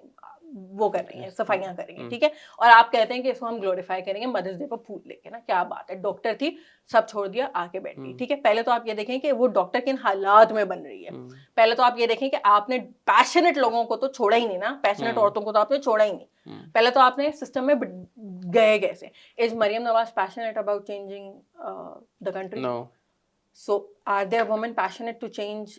वो कर रही हैं, सफाइयां कर रही हैं, ठीक है. और आप कहते हैं कि इसको हम ग्लोरीफाई करेंगे मदर्स डे पर फूल लेके ना. क्या बात है, डॉक्टर थी, सब छोड़ दिया, आके बैठ गई, ठीक है. पहले तो आप ये देखें कि वो डॉक्टर किन हालात में बन रही है. पहले तो आप ये देखें कि आपने पैशनेट लोगों को तो छोड़ा ही नहीं ना, पैशनेट औरतों को तो आपने छोड़ा ही नहीं. पहले तो आपने सिस्टम में गए कैसे? Is Maryam Nawaz passionate about changing the country? No. So are there women passionate to change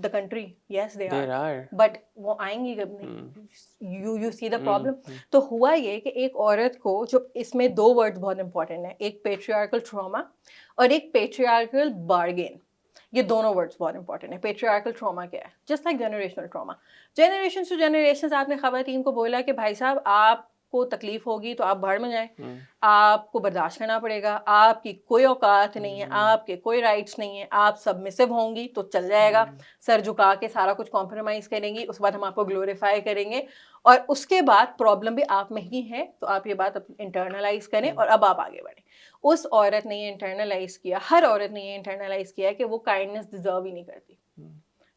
the country? Yes, they are. But वो आएंगी कब नहीं? You see the problem? तो हुआ ये कि एक औरत को, जो इसमें दो वर्ड्स बहुत इंपॉर्टेंट है, एक पेट्रियार्कल ट्रॉमा और एक पेट्रियार्कल बार्गेन. ये दोनों वर्ड्स बहुत इंपॉर्टेंट है. पेट्रियार्कल ट्रॉमा क्या है? Just like generational trauma. Generation to generation आपने खवातीन को बोला कि भाई साहब आपको तकलीफ होगी तो आप बाहर में जाएं, आपको बर्दाश्त करना पड़ेगा, आपकी कोई औकात नहीं है, आपके कोई राइट्स नहीं है, आप सबमिसिव होंगी तो चल जाएगा, सर झुका के सारा कुछ कॉम्प्रोमाइज करेंगी, उसके बाद हम आपको ग्लोरीफाई करेंगे और उसके बाद प्रॉब्लम भी आप में ही है. तो आप ये बात इंटरनलाइज करें और अब आप आगे बढ़ें. उस औरत ने ये इंटरनलाइज किया, हर औरत ने ये इंटरनलाइज किया कि वो काइंडनेस डिजर्व ही नहीं करती.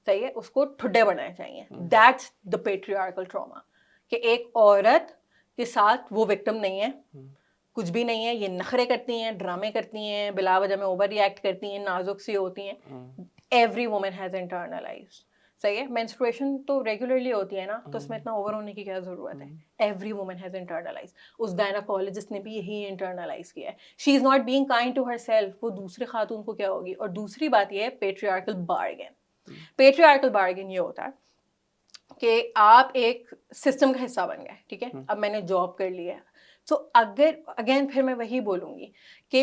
सही है, उसको ठुड्डे बनाने चाहिए. That's the patriarchal trauma. कि एक औरत के साथ वो विक्टिम नहीं है, कुछ भी नहीं है, ये नखरे करती हैं, ड्रामे करती हैं, बिला वजह में ओवर रिएक्ट करती हैं, नाजुक सी होती हैं. Every woman has internalised. सही है, मेंस्ट्रुएशन तो रेगुलरली होती है ना, तो उसमें इतना ओवर होने की क्या जरूरत है? एवरी वुमन हैज इंटरनलाइज, उस गायनाकोलॉजिस्ट ने भी यही इंटरनलाइज किया है। She is not being kind to herself, वो दूसरे खातून को क्या होगी। और दूसरी बात ये है पेट्रियार्कल बार्गेन। पेट्रियार्कल बार्गेन ये होता है कि आप एक सिस्टम का हिस्सा बन गए, ठीक है, अब मैंने जॉब कर ली है, तो अगर अगेन फिर मैं वही बोलूंगी कि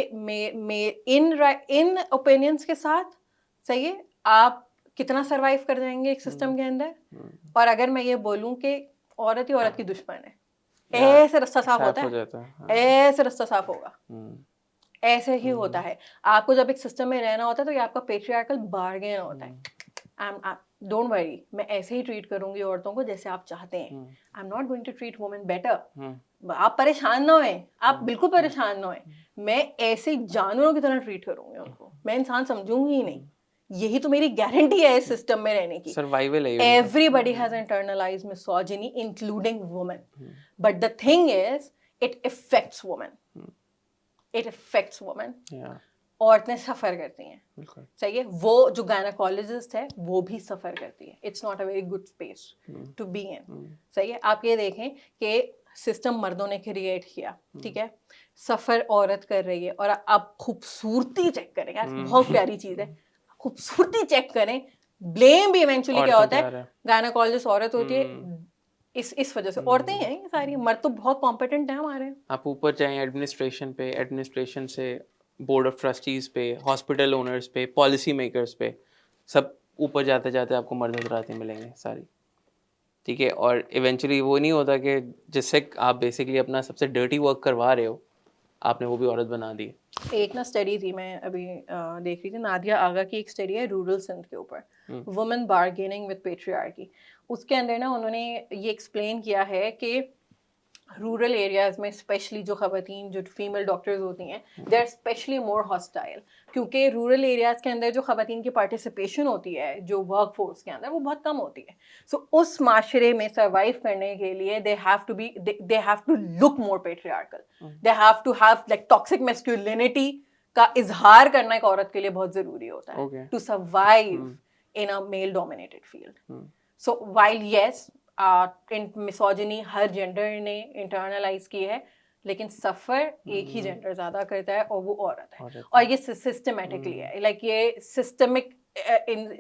इन ओपिनियंस के साथ, सही है, आप कितना सरवाइव कर जाएंगे एक सिस्टम के अंदर। और अगर मैं ये बोलूं कि औरत ही औरत की दुश्मन है, ऐसे रास्ता साफ होता है, ऐसे रास्ता साफ होगा, ऐसे ही होता है। आपको जब एक सिस्टम में रहना होता है तो ये आपका पेट्रियार्कल बार्गेन होता है। डोंट वरी, मैं ऐसे ही ट्रीट करूंगी औरतों को जैसे आप चाहते हैं। I am not going to treat women better. आप परेशान ना होए, आप बिल्कुल परेशान ना होए, मैं ऐसे जानवरों की तरह ट्रीट करूंगी उनको, मैं इंसान समझूंगी ही नहीं। यही तो मेरी गारंटी है इस सिस्टम में रहने की। सर्वाइवल है। Everybody has internalised misogyny including women, but the thing is it affects women, it affects women. औरतें सफर करती हैं, सही है, वो जो गायनाकोलॉजिस्ट है वो भी सफर करती है। It's not a very good space to be in, सही है। आप ये देखें कि सिस्टम मर्दों ने क्रिएट किया, ठीक है, सफर औरत कर रही है। और आप खूबसूरती चेक करें यार, बहुत प्यारी चीज है, खूबसूरती चेक करें। ब्लेम भी इवेंचुअली क्या होता है, गायनाकोलॉजिस्ट औरत होती है, इस वजह से औरतें हैं ये सारी। मर्द तो बहुत कॉम्पिटेंट है हमारे। आप ऊपर जाएं एडमिनिस्ट्रेशन पे, एडमिनिस्ट्रेशन से बोर्ड ऑफ ट्रस्टीज पे, हॉस्पिटल ओनर्स पे, पॉलिसी मेकर्स पे, सब ऊपर जाते जाते आपको मर्द हजरात ही मिलेंगे सारी, ठीक है। और इवेंचुअली वो नहीं होता कि जिससे आप बेसिकली अपना सबसे डर्टी वर्क करवा रहे हो, आपने वो भी औरत बना दी। एक ना स्टडी थी, मैं अभी देख रही थी, नादिया आगा की एक स्टडी है रूरल सिंध के ऊपर, वुमेन बार्गेनिंग विद पेट्रियार्की। उसके अंदर ना उन्होंने ये एक्सप्लेन किया है कि रूरल एरियाज में स्पेशली जो खवातीन, जो फीमेल डॉक्टर्स होती हैं, they are specially more hostile, क्योंकि रूरल एरियाज के अंदर जो खवातीन की पार्टिसिपेशन होती है जो वर्क फोर्स के अंदर, वो बहुत कम होती है। सो उस माशरे में सर्वाइव करने के लिए they have to look more patriarchal, they have to have like toxic masculinity का इजहार करना एक औरत के लिए बहुत जरूरी होता है to survive in a male dominated field. So while yes misogyny हर जेंडर ने इंटरनलाइज की है, लेकिन सफर एक ही जेंडर ज्यादा करता है और वो औरत है। और ये सिस्टमेटिकली है, लाइक ये सिस्टमिक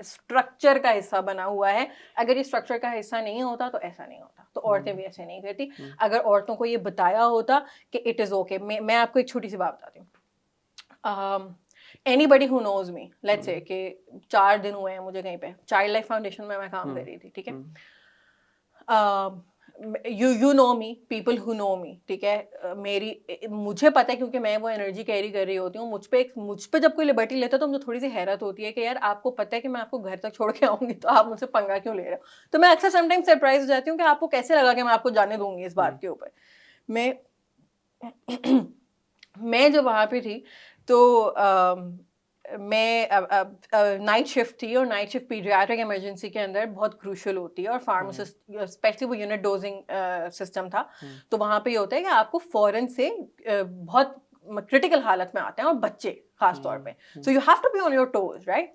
स्ट्रक्चर का हिस्सा बना हुआ है। अगर ये स्ट्रक्चर का हिस्सा नहीं होता तो ऐसा नहीं होता, तो औरतें भी ऐसे नहीं करती। अगर औरतों को ये बताया होता कि इट इज ओके, मैं आपको एक छोटी सी बात बताती हूँ। Anybody who knows me, let's say कि 4 दिन हुए हैं मुझे कहीं पे चाइल्ड लाइफ फाउंडेशन में मैं काम कर रही थी, ठीक है, you know me, people who know me, ठीक है, मुझे पता है क्योंकि मैं वो एनर्जी कैरी कर रही होती हूँ। मुझ पे जब कोई लिबर्टी लेता है तो मुझे थोड़ी सी हैरत होती है कि यार आपको पता है कि मैं आपको घर तक छोड़ के आऊंगी तो आप मुझसे पंगा क्यों ले रहे हो। तो मैं अक्सर समटाइम सरप्राइज हो जाती हूँ कि आपको कैसे लगा कि मैं आपको जाने दूंगी इस बात के ऊपर। मैं जब वहाँ पे थी तो मैं नाइट शिफ्ट थी, और नाइट शिफ्ट पीडियाट्रिक इमरजेंसी के अंदर बहुत क्रूशल होती है। और फार्मासिस्ट स्पेशली वो यूनिट डोजिंग सिस्टम था, तो वहाँ पे ये होता है कि आपको फौरन से बहुत क्रिटिकल हालत में आते हैं, और बच्चे खास तौर पे, so you have to be on your toes, right.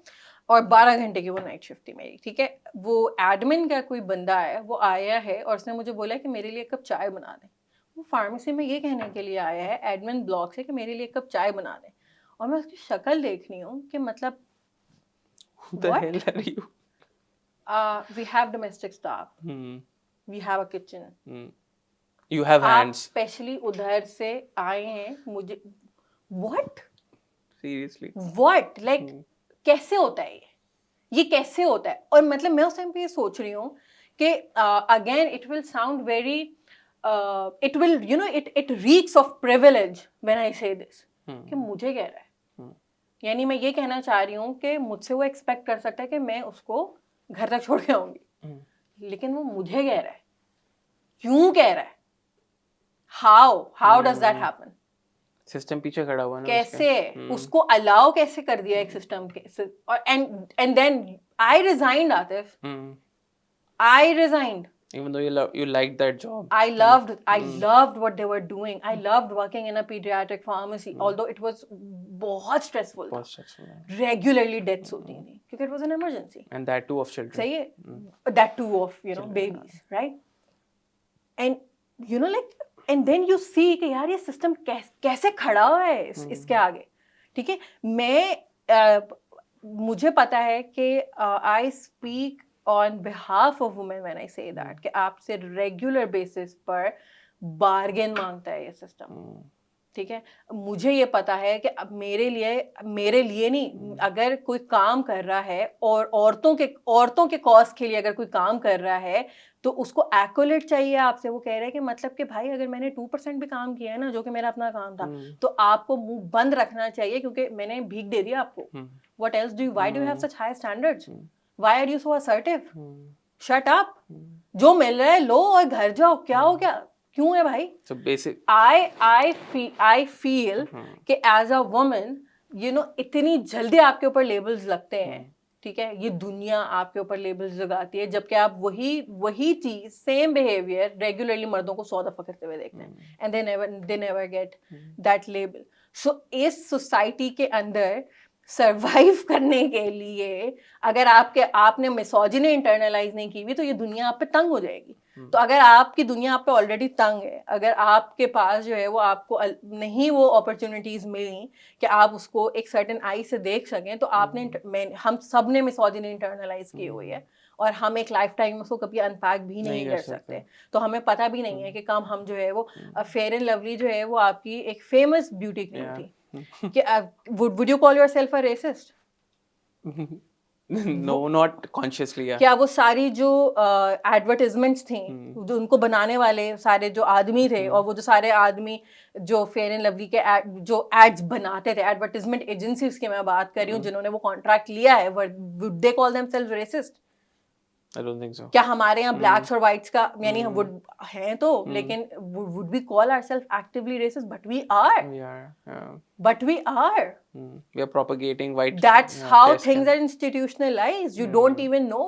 और 12 घंटे की वो नाइट शिफ्ट थी मेरी, ठीक है। वो एडमिन का कोई बंदा है, वो आया है और उसने मुझे बोला कि मेरे लिए एक कप चाय बना दें। वो फार्मेसी में ये कहने के लिए आया है एडमिन ब्लॉक से कि मेरे लिए एक कप चाय बना दें, और मैं उसकी शक्ल देख रही हूँ कि मतलब Who the hell are you? We have domestic staff, we have a kitchen, you have hands. आप स्पेशली उधर से आए हैं, मुझे what? Seriously? What? Like कैसे होता है ये कैसे होता है? और मतलब मैं उस टाइम पे ये सोच रही हूँ कि again it will sound very it will, you know, it reeks of privilege when I say this, कि मुझे कह रहा है, यानी मैं ये कहना चाह रही हूँ कि मुझसे वो एक्सपेक्ट कर सकता है कि मैं उसको घर तक छोड़ के आऊंगी, लेकिन वो मुझे कह रहा है। क्यों कह रहा है? How does that happen? System पीछे खड़ा हुआ ना, कैसे उसको अलाउ कैसे कर दिया एक सिस्टम के। और and then I resigned, Atif, I resigned Even though you liked that job. I loved what they were doing. I loved working in a pediatric pharmacy, although it was बहुत stressful था. बहुत stressful है. Regularly deaths होती थी क्योंकि it was an emergency. And that too of children. सही है. That too of babies, right? And like, and then you see कि यार ये system कैसे खड़ा हुआ है इसके आगे. ठीक है. मुझे पता है कि I speak on behalf of women when I say that कि आपसे regular basis पर bargain मांगता है ये system. ठीक है. मुझे ये पता है कि अब मेरे लिए नहीं, अगर कोई काम कर रहा है और औरतों के कॉज के लिए अगर कोई काम कर रहा है तो उसको एक्कोलेट चाहिए आपसे. वो कह रहे हैं कि मतलब कि भाई अगर मैंने 2% भी काम किया है ना, जो कि मेरा अपना काम था, तो आपको मुंह बंद रखना चाहिए क्योंकि मैंने भीख दे दिया आपको. What else why do you have such high standards? Why are you so assertive? Shut up. जो मिल रहा है लो और घर जाओ. क्या हो गया? क्यों है भाई? So basic. I feel कि as a woman, इतनी जल्दी आपके ऊपर लेबल्स लगते हैं. ठीक है. ये दुनिया आपके ऊपर लेबल्स लगाती है, जबकि आप वही चीज, सेम बिहेवियर रेगुलरली मर्दों को 100 दफा करते हुए देखते हैं. And they never get that label. So इस सोसाइटी के अंदर सरवाइव करने के लिए अगर आपने मिसोजिनी इंटरनलाइज नहीं की हुई तो ये दुनिया आप पे तंग हो जाएगी. तो अगर आपकी दुनिया आप पे ऑलरेडी तंग है, अगर आपके पास जो है वो आपको नहीं वो अपॉर्चुनिटीज मिली कि आप उसको एक सर्टेन आई से देख सकें, तो हम सब ने मिसोजिनी इंटरनलाइज की हुई है और हम एक लाइफ टाइम उसको कभी अनपैक भी नहीं कर सकते. तो हमें पता भी नहीं है कि कम हम जो है वो फेयर एंड लवली जो है वो आपकी एक फेमस ब्यूटी क्वीन थी. Would you call yourself a racist? No, not consciously. Yeah. क्या वो सारी जो एडवर्टाइजमेंट्स थी, जो उनको बनाने वाले सारे जो आदमी थे और वो जो सारे आदमी जो फेयर एंड लवली के जो एड्स बनाते थे, एडवर्टाइजमेंट एजेंसीज की मैं बात कर रही हूँ जिन्होंने वो कॉन्ट्रैक्ट लिया है, would they call themselves racist? I don't think so. क्या हमारे यहाँ ब्लैक्स और व्हाइट्स का यानी would हैं तो, लेकिन would we call ourselves actively racist? But we are. We are. Yeah. But we are. We are propagating white. That's how things are institutionalized. You don't even know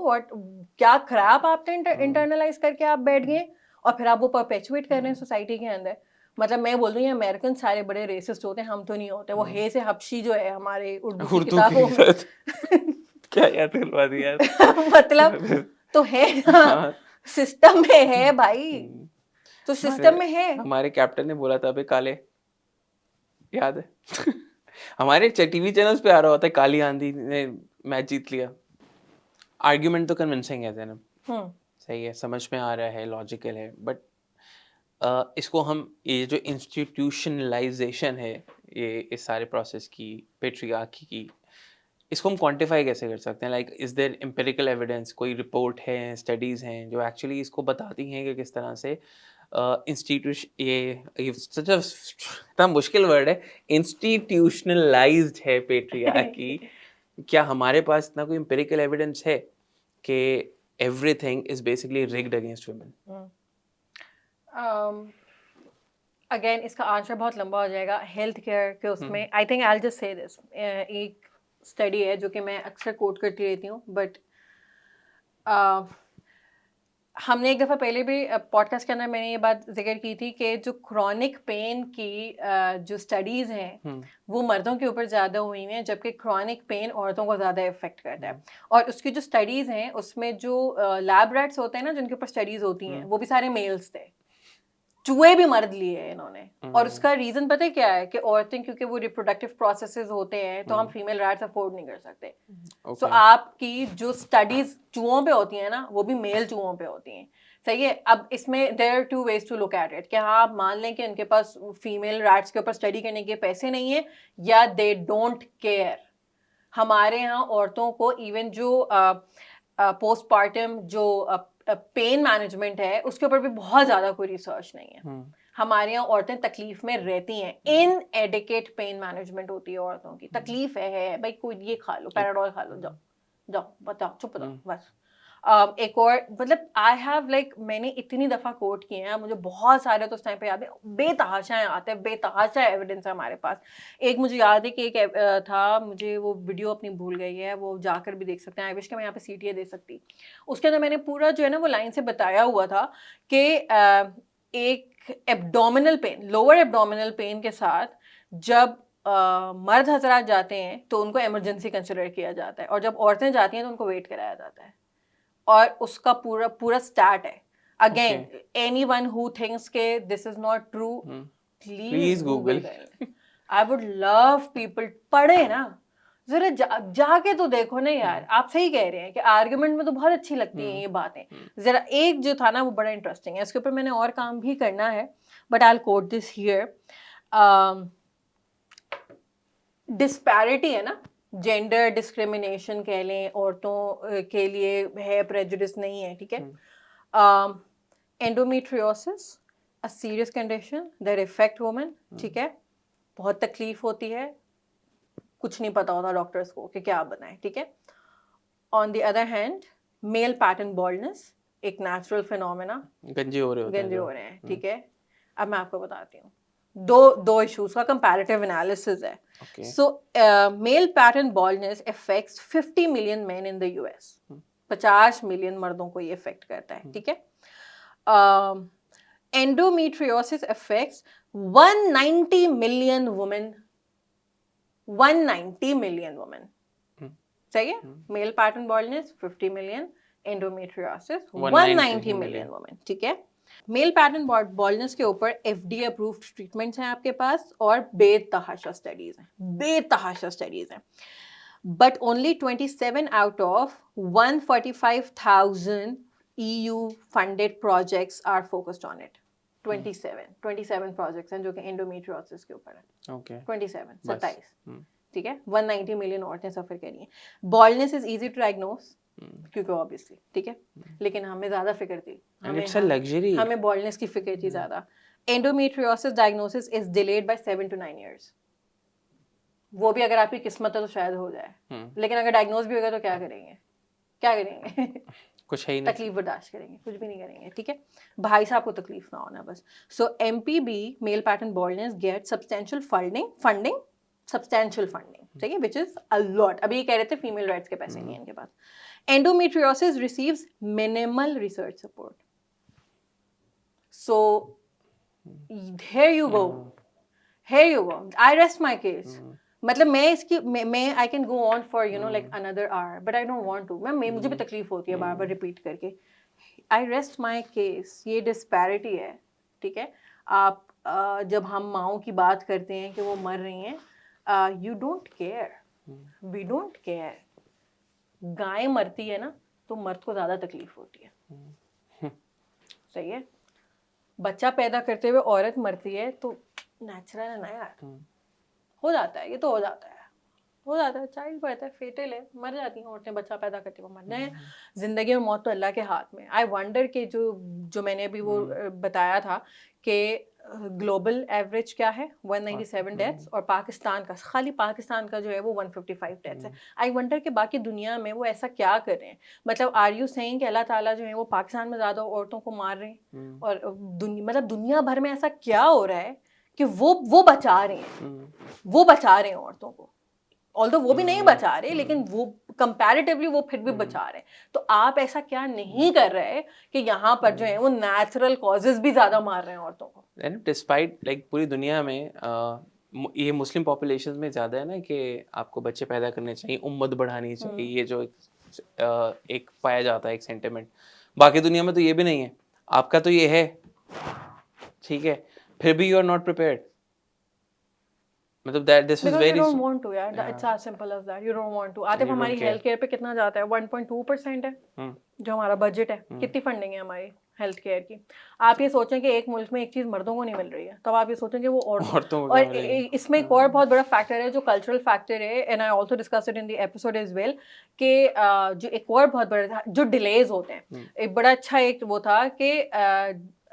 क्या crap आपने internalize करके आप बैठ गए और फिर आप वो perpetuate कर रहे हैं सोसाइटी के अंदर. मतलब मैं बोल रही हूँ अमेरिकन सारे बड़े रेसिस्ट होते हैं, हम तो नहीं होते. वो हे से हबशी जो है हमारे उर्दू की किताबों में क्या याद करवा दिया. मतलब तो है सिस्टम में है भाई. तो सिस्टम में है. हमारे कैप्टन ने बोला था अबे काले, याद है? हमारे टीवी चैनल्स पे आ रहा होता है काली आंधी ने मैच जीत लिया. आर्ग्यूमेंट तो कन्विंसिंग है ज़ैनब, सही है, समझ में आ रहा है, लॉजिकल है, बट इसको हम ये जो इंस्टीट्यूशनलाइजेशन है ये इस सारे प्रोसेस की, पेट्रियार्की की, इसको हम क्वांटिफाई कैसे कर सकते हैं? Like is there empirical evidence, कोई रिपोर्ट है, स्टडीज़ हैं जो एक्चुअली इसको बताती हैं कि किस तरह से ये सच इतना मुश्किल वर्ड है, इंस्टीट्यूशनलाइज्ड है पेट्रियार्की. क्या हमारे पास इतना कोई एम्पिरिकल एविडेंस है कि everything is basically rigged against women? Again इसका आंसर बहुत लंबा हो जाएगा. हेल्थ केयर के उसमें I think I will just say this, एक स्टडी है जो कि मैं अक्सर कोट करती रहती हूँ, बट हमने एक दफ़ा पहले भी पॉडकास्ट के अंदर मैंने ये बात जिक्र की थी कि जो क्रॉनिक पेन की जो स्टडीज़ हैं वो मर्दों के ऊपर ज़्यादा हुई हैं, जबकि क्रॉनिक पेन औरतों को ज़्यादा इफेक्ट करता है. और उसकी जो स्टडीज़ हैं उसमें जो लैब रैट्स होते हैं ना जिनके ऊपर स्टडीज़ होती हैं, वो भी सारे मेल्स थे. चूहे भी मर्द लिए हैं इन्होंने. और उसका रीजन पता है क्या है? कि औरतें क्योंकि वो रिप्रोडक्टिव प्रोसेसेस होते हैं तो हम फीमेल रैट्स अफोर्ड नहीं कर सकते. सो आपकी जो स्टडीज चूहों पे होती हैं ना वो भी मेल चूहों पे होती हैं. सही है. अब इसमें there are two ways to look at it कि हाँ आप मान लें कि उनके पास फीमेल रैट्स के ऊपर स्टडी करने के पैसे नहीं है या दे डोंट केयर. हमारे यहाँ औरतों को इवन जो पोस्टपार्टम जो पेन मैनेजमेंट है उसके ऊपर भी बहुत ज़्यादा कोई रिसर्च नहीं है. हमारे यहाँ औरतें तकलीफ में रहती हैं. इनएडिकेट पेन मैनेजमेंट होती है औरतों की. तकलीफ है भाई, कोई ये खा लो, पैराडोल खा लो, जाओ जाओ बताओ, चुप बताओ बस. एक और मतलब आई हैव लाइक मैंने इतनी दफ़ा कोट किए हैं, मुझे बहुत सारे तो उस टाइम पे याद है, बेतहाशाएं आते हैं, बेतहाशा एविडेंस है हमारे पास। एक मुझे याद है कि एक था, मुझे वो वीडियो अपनी भूल गई है, वो जाकर भी देख सकते हैं, आई विश कि मैं यहाँ पे CTA दे सकती। उसके अंदर मैंने पूरा जो है ना वो लाइन से बताया हुआ था कि एक abdominal pain, lower abdominal pain के साथ जब मर्द हजरात जाते हैं तो उनको इमरजेंसी कंसिडर किया जाता है, और जब औरतें जाती हैं तो उनको वेट कराया जाता है, और उसका पूरा पूरा स्टैट है। अगेन एनीवन हु थिंक्स के this is not true, please Google. I would love people पढ़े ना, जरा जाके तो देखो ना यार। आप सही कह रहे हैं कि आर्गुमेंट में तो बहुत अच्छी लगती हैं ये बातें, जरा एक जो था ना वो बड़ा इंटरेस्टिंग है, इसके ऊपर मैंने और काम भी करना है, but I will quote this here. Disparity है ना, जेंडर डिस्क्रिमिनेशन कह लें, औरतों के लिए है, प्रेजुडिस नहीं है, ठीक है। Endometriosis a serious condition that effect women, ठीक है, बहुत तकलीफ होती है, कुछ नहीं पता होता डॉक्टर्स को कि क्या बनाए, ठीक है। On the other hand male pattern baldness एक नेचुरल फिनोमेना, गंजे हो रहे हैं, ठीक है। अब मैं आपको बताती हूँ, दो इश्यूज का कंपैरेटिव एनालिसिस है। So male pattern baldness affects 50 million men in the US, 50 million मर्दों को ये इफेक्ट करता है, ठीक है। Endometriosis affects 190 million women, 190 million women, सही है। Male pattern baldness 50 million, endometriosis 190 million women, ठीक है। मेल पैटर्न बॉल्डनेस के ऊपर FDA अप्रूव्ड ट्रीटमेंट्स हैं आपके पास, और बेतहाशा स्टडीज हैं, बेतहाशा स्टडीज हैं, but only 27 out of 145,000 EU funded projects are focused on it. 27 projects हैं जो कि एंडोमेट्रियोसिस के ऊपर है। ओके 27 ठीक है। 190 मिलियन औरतें सफर कर रही हैं। Baldness is easy to diagnose क्योंकि ऑब्वियसली, ठीक है, लेकिन हमें ज्यादा फिक्र थी, हमें बॉल्डनेस की फिक्र थी ज्यादा। Endometriosis diagnosis is delayed by 7 to 9 years। वो भी अगर आपकी किस्मत है तो शायद हो जाए, लेकिन अगर डायग्नोस भी होगा तो क्या करेंगे, क्या करेंगे कुछ है ही नहीं, तकलीफ बर्दाश्त करेंगे, कुछ भी नहीं करेंगे, ठीक है। भाई साहब को तकलीफ ना होना बस। So MPB male pattern baldness get substantial funding, substantial funding, ठीक है, विच इज अ लॉट। अभी ये कह रहे थे फीमेल राइट्स के पैसे नहीं है इनके पास। Endometriosis receives minimal research support. So here you go, I rest my case. मतलब मैं इसकी मैं I can go on for you know like another hour, but I don't want to. मैं मुझे भी तकलीफ होती है बार बार रिपीट करके। आई रेस्ट माई केस। ये डिस्पैरिटी है, ठीक है। आप जब हम माओं की बात करते हैं कि वो मर रही हैं, you don't care, we don't care. गाय मरती है ना तो मर्द को ज्यादा तकलीफ होती है, सही है। बच्चा पैदा करते हुए औरत मरती है तो नेचुरल है ना यार, हो जाता है, ये तो हो जाता है, चाइल्ड बर्थ है, फेटल है, मर जाती हैं औरतें, बच्चा पैदा करते हुए मरना है। जिंदगी और मौत तो अल्लाह के हाथ में। आई वंडर कि जो मैंने अभी वो बताया था कि ग्लोबल एवरेज क्या है 197 डेथ्स, और पाकिस्तान का, खाली पाकिस्तान का जो है वो 155 डेथ्स है। आई वंडर कि बाकी दुनिया में वो ऐसा क्या कर रहे हैं। मतलब आर यू सेइंग कि अल्लाह ताला जो है वो पाकिस्तान में ज़्यादा औरतों को मार रहे हैं, और मतलब दुनिया भर में ऐसा क्या हो रहा है कि वो बचा रहे हैं, वो बचा रहे हैं औरतों को, ऑल्दो वो भी नहीं बचा रहे, लेकिन वो कंपैरेटिवली वो फिर भी बचा रहे हैं। तो आप ऐसा क्या नहीं कर रहे कि यहाँ पर जो है वो नेचुरल कॉजेज भी ज्यादा मार रहे हैं औरतों को। डिस्पाइट लाइक पूरी दुनिया में ये मुस्लिम पॉपुलेशन में ज़्यादा है ना कि आपको बच्चे पैदा करने चाहिए, उम्मत बढ़ानी चाहिए, ये जो एक पाया जाता है एक सेंटिमेंट। बाकी दुनिया में तो ये भी नहीं है। आपका तो ये है, ठीक है, फिर भी यू आर नॉट प्रिपेयर्ड। मतलब that this is very, you don't want to यार, it's as simple as that, you don't want to। Atif, हमारी हेल्थ केयर पे कितना जाता है? 1.2% है जो हमारा बजट है। कितनी फंडिंग है हमारी हेल्थ केयर की? आप ये सोचें कि एक मुल्क में एक चीज मर्दों को नहीं मिल रही है, तब आप ये सोचें कि वो औरतों को। और इसमें एक और बहुत बड़ा फैक्टर है जो कल्चरल फैक्टर है, and I also discuss it in the episode as well, कि जो एक और बहुत बड़ा जो डिलेज होते हैं। एक बड़ा अच्छा एक वो था कि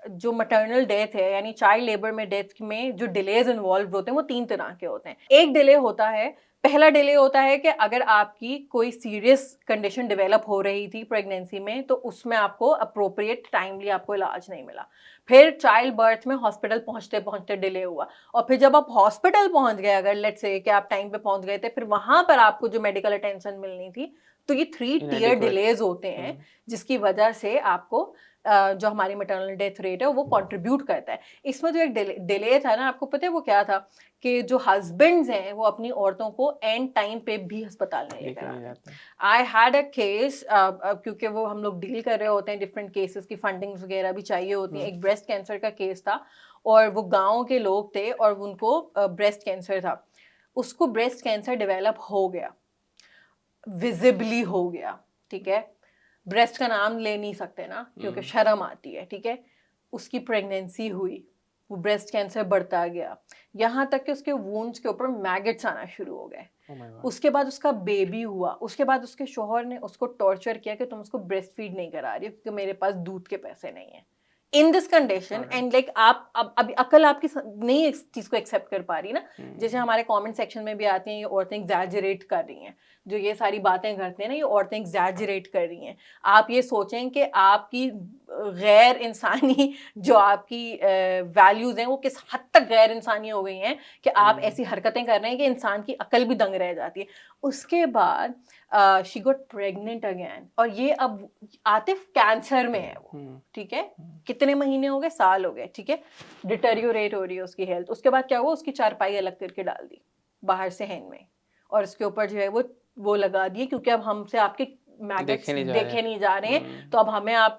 जो मटर्नल डेथ है, यानी चाइल्ड लेबर में डेथ में जो डिलेज इन्वॉल्व होते हैं वो 3 तरह के होते हैं। एक डिले होता है पहला डिले होता है कि अगर आपकी कोई सीरियस कंडीशन डेवलप हो रही थी प्रेगनेंसी में तो उसमें आपको अप्रोप्रिएट टाइमली आपको इलाज नहीं मिला, फिर चाइल्ड बर्थ में हॉस्पिटल पहुंचते पहुंचते डिले हुआ, और फिर जब आप हॉस्पिटल पहुंच गए, अगर लेट्स से कि आप टाइम पे पहुंच गए थे, फिर वहां पर आपको जो मेडिकल अटेंशन मिलनी थी, तो ये 3 टियर Inadequate. डिलेज होते हैं जिसकी वजह से आपको जो हमारी मैटरनल डेथ रेट है वो कंट्रीब्यूट करता है। इसमें जो एक डिले था ना, आपको पता है वो क्या था, कि जो हस्बैंड्स हैं वो अपनी औरतों को एंड टाइम पे भी अस्पताल नहीं लेकर आते हैं। आई हैड अ केस, क्योंकि वो हम लोग डील कर रहे होते हैं डिफरेंट केसेस की, फंडिंग वगैरह भी चाहिए होती है। एक ब्रेस्ट कैंसर का केस था और वो गाँव के लोग थे और उनको ब्रेस्ट कैंसर था। उसको ब्रेस्ट कैंसर डेवलप हो गया, विजिबली हो गया, ठीक है, ब्रेस्ट का नाम ले नहीं सकते ना क्योंकि शर्म आती है, ठीक है। उसकी प्रेगनेंसी हुई, वो ब्रेस्ट कैंसर बढ़ता गया, यहाँ तक कि उसके वूंड्स के ऊपर मैगेट्स आना शुरू हो गए। उसके बाद उसका बेबी हुआ, उसके बाद उसके शोहर ने उसको टॉर्चर किया कि तुम उसको ब्रेस्ट फीड नहीं करा रही हो क्योंकि मेरे पास दूध के पैसे नहीं है। In this condition and like आप अब अभी अकल आपकी नहीं इस चीज को एक्सेप्ट कर पा रही ना। जैसे हमारे कमेंट सेक्शन में भी आती हैं ये औरतें एग्जैजरेट कर रही हैं, जो ये सारी बातें करते हैं ना, ये औरतें एग्जैजरेट कर रही हैं। आप ये सोचें कि आपकी गैर इंसानी जो आपकी वैल्यूज हैं वो किस हद तक गैर इंसानी हो गई हैं कि आप ऐसी हरकतें कर रहे हैं कि इंसान की अकल भी दंग रह जाती है। उसके बाद शी गॉट प्रेग्नेंट अगेन, और ये अब आतिफ कैंसर में है वो, ठीक है, कितने महीने हो गए, साल हो गए, ठीक है, डिटेरियोरेट हो रही है उसकी हेल्थ। उसके बाद क्या हुआ, उसकी चारपाई अलग करके डाल दी बाहर से हैंड में, और उसके ऊपर जो है वो लगा दिए क्योंकि अब हमसे आपके मैगेट्स देखे नहीं जा रहे हैं, तो अब हमें आप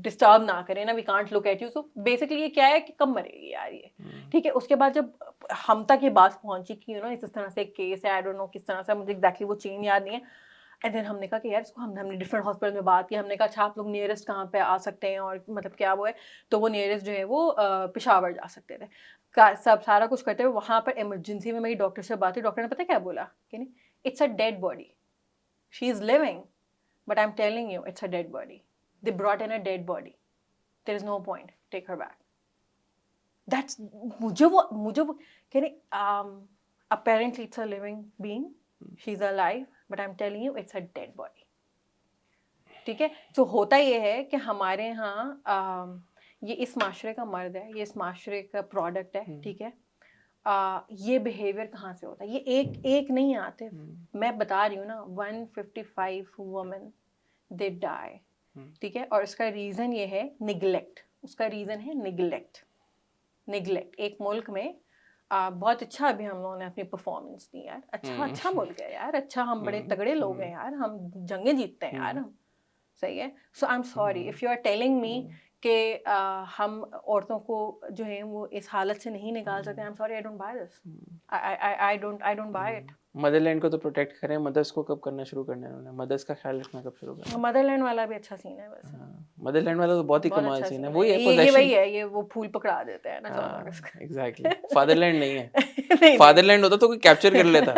डिस्टर्ब ना करें ना, we can't look at you. So basically ये क्या है कि कब मरेगी यार ये, ठीक है। उसके बाद जब हम तक ये बात पहुंची कि इस तरह से एक केस है, आई डोंट नो किस तरह से, मुझे एग्जैक्टली वो चेन याद नहीं है। एंड देन हमने कहा कि यार इसको हमने डिफरेंट हॉस्पिटल में बात की, हमने कहा अच्छा आप लोग नियरेस्ट कहाँ पे आ सकते हैं और मतलब क्या वो है, तो वो नियरेस्ट जो है वो पेशावर जा सकते थे। सब सारा कुछ करते हुए वहाँ पर इमरजेंसी में मेरी डॉक्टर से बात हुई, डॉक्टर ने पता क्या बोला कि नहीं, it's a dead body, she is living but I'm telling you it's a dead body, they brought in a dead body, there is no point, take her back. That's मुझे वो कह रहे apparently it's a living being, she's alive, but I'm telling you it's a dead body, ठीक है। तो होता ये है कि हमारे यहाँ ये इस माशरे का मर्द है, ये इस माशरे का प्रोडक्ट है, ठीक है। ये बिहेवियर कहाँ से होता है, ये एक नहीं आते, मैं बता रही हूँ ना, 155 वुमेन दे डाई, ठीक है। और इसका रीज़न ये है निगलेक्ट, उसका रीज़न है निगलेक्ट। एक मुल्क में बहुत अच्छा अभी हम लोगों ने अपनी परफॉर्मेंस दी यार, अच्छा मुल्क है यार, अच्छा हम बड़े तगड़े लोग हैं यार, हम जंगें जीतते हैं यार हम, सही है। So I am sorry if you are telling me कि हम औरतों को जो है वो इस हालत से नहीं निकाल सकते, आई am sorry, I don't by this, I don't buy it. Motherland को तो प्रोटेक्ट करें, मदर्स को कब करना शुरू करना है उन्होंने, मदर्स का ख्याल रखना कब शुरू करना है? मदरलैंड वाला भी अच्छा सीन है वैसे, मदरलैंड वाला तो बहुत ही कमाल अच्छा सीन है, सीन वही है ये पोजेशन। वही है, ये वो फूल पकड़ा देते हैं ना, एग्जैक्टली, फादरलैंड नहीं है, नहीं फादरलैंड होता तो कोई कैप्चर कर लेता।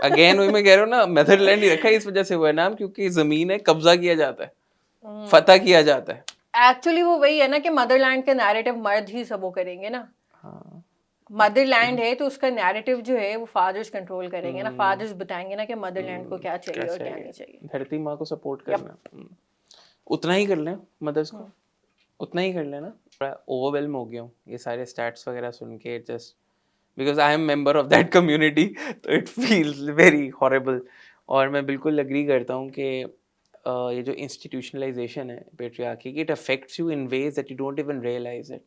अगेन वही मैं कह रहा हूँ ना, मदरलैंड ही रखा है इस वजह से हुआ है नाम, क्योंकि जमीन है, कब्जा किया जाता है, फतह किया जाता है। एक्चुअली वो वही है ना कि मदरलैंड के नैरेटिव मर्द ही सब वो करेंगे ना, मदरलैंड है तो उसका नैरेटिव जो है वो फादर्स कंट्रोल करेंगे ना, फादर्स बताएंगे ना कि मदरलैंड को क्या चाहिए और क्या नहीं चाहिए। धरती माँ को सपोर्ट करना, उतना ही कर लें मदर्स को, उतना ही कर लेना। थोड़ा ओवरवेल्म हो गया हूँ ये सारे स्टैट्स वगैरह सुन के, just because I am member of that community, तो इट फील्स वेरी हॉरेबल। और मैं बिल्कुल एग्री करता हूँ कि ये जो इंस्टीट्यूशनलाइजेशन है पेट्रियार्की की, it affects you in ways that you don't even realise it.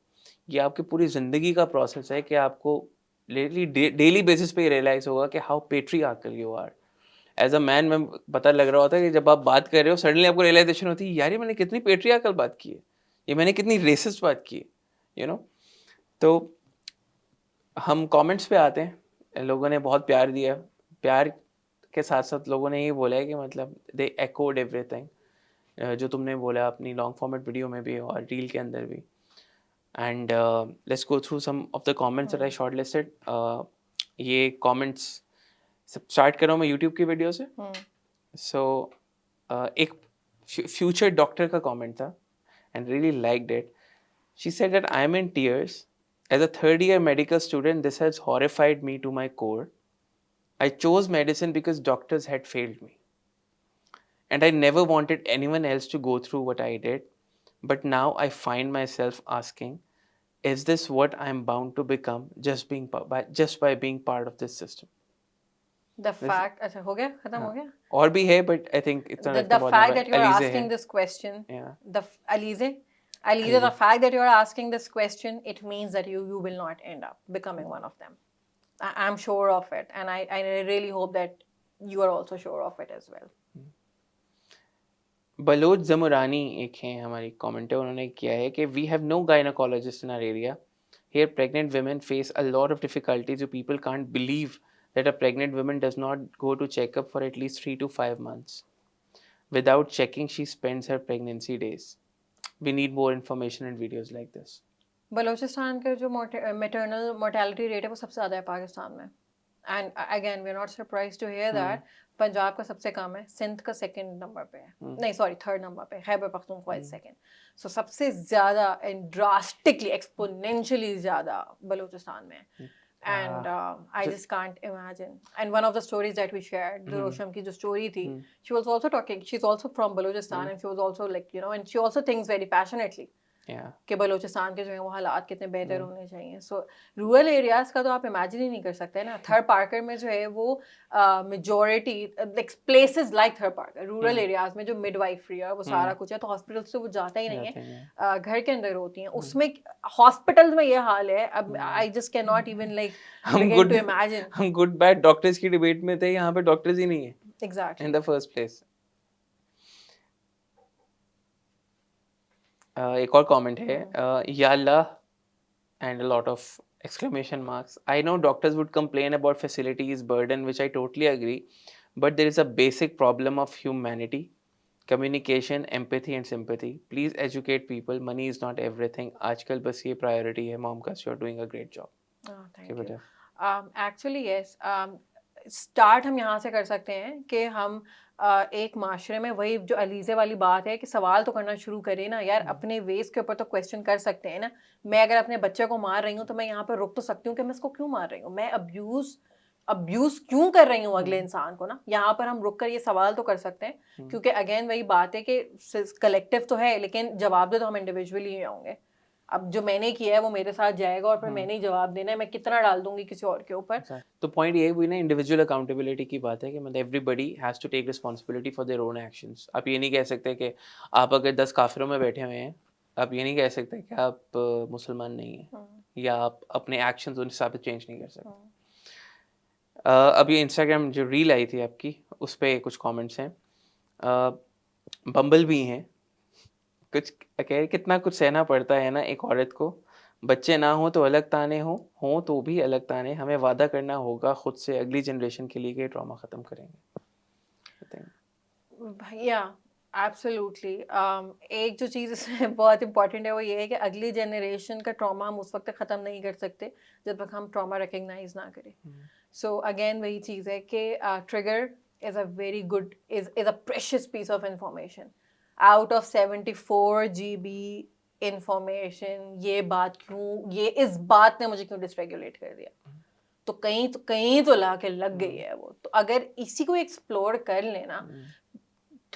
ये आपकी पूरी ज़िंदगी का प्रोसेस है कि आपको डेली बेसिस पे रियलाइज होगा कि how patriarchal you are as a man. में पता लग रहा होता है कि जब आप बात कर रहे हो सडनली आपको रियलाइजेशन होती है, यार ये मैंने कितनी पेट्रियार्कल बात की है, ये मैंने कितनी रेसिस्ट बात की है, यू नो। तो हम कमेंट्स पे आते हैं, लोगों ने बहुत प्यार दिया, प्यार के साथ साथ लोगों ने ये बोला है कि मतलब दे एकोड एवरीथिंग जो तुमने बोला अपनी लॉन्ग फॉर्मेट वीडियो में भी और रील के अंदर भी। And let's go through some of the comments that I shortlisted. ये कमेंट्स स्टार्ट कर रहा हूँ मैं यूट्यूब की वीडियो से। सो एक फ्यूचर डॉक्टर का कमेंट था and really liked it. She said that I am in tears. As a third-year medical student, this has horrified me to my core. I chose medicine because doctors had failed me. And I never wanted anyone else to go through what I did. But now I find myself asking, is this what I'm bound to become just by being part of this system? The fact, अच्छा हो गया, खत्म हो गया? और भी है, but I think इतना The रखना बहुत fact लंबा that है. you are Alize asking है. this question, Yeah. Alize, Alize. the fact that you are asking this question, it means that you will not end up becoming one of them. I'm sure of it, and I really hope that you are also sure of it as well. Baloch Jamurani एक हैं हमारी comment है, उन्होंने किया है कि we have no gynaecologist in our area. Here pregnant women face a lot of difficulties. You people can't believe that a pregnant woman does not go to check up for at least 3 to 5 months. Without checking, she spends her pregnancy days. We need more information and videos like this. Balochistan का जो maternal mortality rate है वो सबसे ज़्यादा है पाकिस्तान में. And again, we're not surprised to hear that. Punjab का सबसे कम है, सिंध का सेकंड नंबर पे है, नहीं सॉरी थर्ड नंबर पे, खैबर पख्तूनख्वा इज सेकंड. सो सबसे ज़्यादा एंड ड्रास्टिकली एक्सपोनेंशियली ज़्यादा बलूचिस्तान में है. And I just can't imagine. And one of the stories that we shared, the Rosham ki jo story thi, she was also talking, she's also from Balochistan, and she was also like, you know, and she also thinks very passionately. कि बलूचिस्तान के जो है वो हालात कितने बेहतर होने चाहिए. सो रूरल एरियाज का तो आप इमेजिन ही नहीं कर सकते ना. थर्ड पार्कर में जो है वो majority places like third Parker rural areas में जो मिडवाइफरी है वो सारा कुछ है, तो हॉस्पिटल से वो जाता ही नहीं है, घर के अंदर होती हैं. उसमें हॉस्पिटल्स में ये हाल है. अब I just can not even like begin to imagine. हम गुड बैड डॉक्टर्स की डिबेट में थे, यहाँ पे डॉक्टर्स ही नहीं है exactly in the first place. एक और कमेंट है, या अल्लाह and a lot of exclamation marks. I know doctors would complain about facilities burden, which I totally agree, but there is a basic problem of humanity, communication, empathy and sympathy. Please educate people. Money is not everything. आजकल बस ये priority है. Mom का, you're doing a great job. Oh, thank you. Actually yes. Start हम यहाँ से कर सकते हैं कि हम एक माशरे में वही जो अलीज़े वाली बात है कि सवाल तो करना शुरू करें ना यार. अपने वेस के ऊपर तो क्वेश्चन कर सकते हैं ना. मैं अगर अपने बच्चे को मार रही हूँ तो मैं यहाँ पर रुक तो सकती हूँ कि मैं इसको क्यों मार रही हूँ, मैं अब्यूज क्यों कर रही हूँ अगले इंसान को ना. यहाँ पर हम रुक कर ये सवाल तो कर सकते हैं, क्योंकि अगेन वही बात है कि कलेक्टिव तो है लेकिन जवाब दे तो हम इंडिविजुअली ही होंगे. अब जो मैंने किया है वो मेरे साथ जाएगा और फिर मैंने ही जवाब देना है. मैं कितना डाल दूंगी किसी और के ऊपर. तो पॉइंट ये हुई ना, इंडिविजुअल अकाउंटेबिलिटी की बात है कि मतलब everybody has to take responsibility for their own actions. आप ये नहीं कह सकते कि आप अगर 10 काफिरों में बैठे हुए हैं, आप ये नहीं कह सकते कि आप मुसलमान नहीं हैं, या आप अपने एक्शंस उन हिसाब से चेंज नहीं कर सकते. अब ये इंस्टाग्राम जो रील आई थी आपकी, उस पर कुछ कमेंट्स हैं. बम्बल भी हैं कुछ कह, कितना कुछ सहना पड़ता है ना एक औरत को. बच्चे ना हो तो अलग ताने हो तो भी अलग ताने. हमें वादा करना होगा खुद से अगली जनरेशन के लिए कि ट्रॉमा ख़त्म करेंगे. भैया एब्सोल्युटली. एक जो चीज़ इसमें बहुत इंपॉर्टेंट है वो ये है कि अगली जनरेशन का ट्रॉमा हम उस वक्त ख़त्म नहीं कर सकते जब तक हम ट्रॉमा रिकग्नाइज ना करें. सो अगेन वही चीज़ है कि trigger is a very good is a precious piece of information. Out of 74 GB information, ये बात क्यों, ये इस बात ने मुझे क्यों डिसरेगुलेट कर दिया, तो कहीं तो ला के लग गई है वो. तो अगर इसी को एक्सप्लोर कर लेना,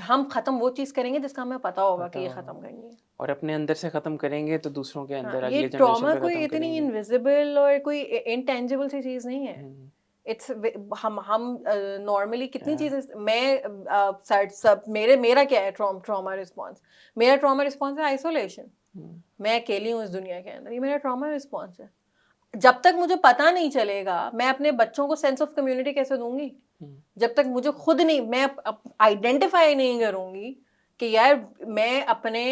हम खत्म वो चीज करेंगे जिसका हमें पता होगा कि ये खत्म करनी है, और अपने अंदर से खत्म करेंगे तो दूसरों के अंदर ये ट्रॉमा कोई इतनी इनविजिबल और कोई इनटेंजिबल सी चीज नहीं है. इट्स हम नॉर्मली कितनी चीजें, मैं मेरा क्या है ट्रॉमा रिस्पॉन्स. मेरा ट्रॉमा रिस्पॉन्स है आइसोलेशन. मैं अकेली हूँ इस दुनिया के अंदर, ये मेरा ट्रॉमा रिस्पॉन्स है. जब तक मुझे पता नहीं चलेगा मैं अपने बच्चों को सेंस ऑफ कम्युनिटी कैसे दूंगी, जब तक मुझे खुद नहीं, मैं आइडेंटिफाई नहीं करूंगी कि यार मैं अपने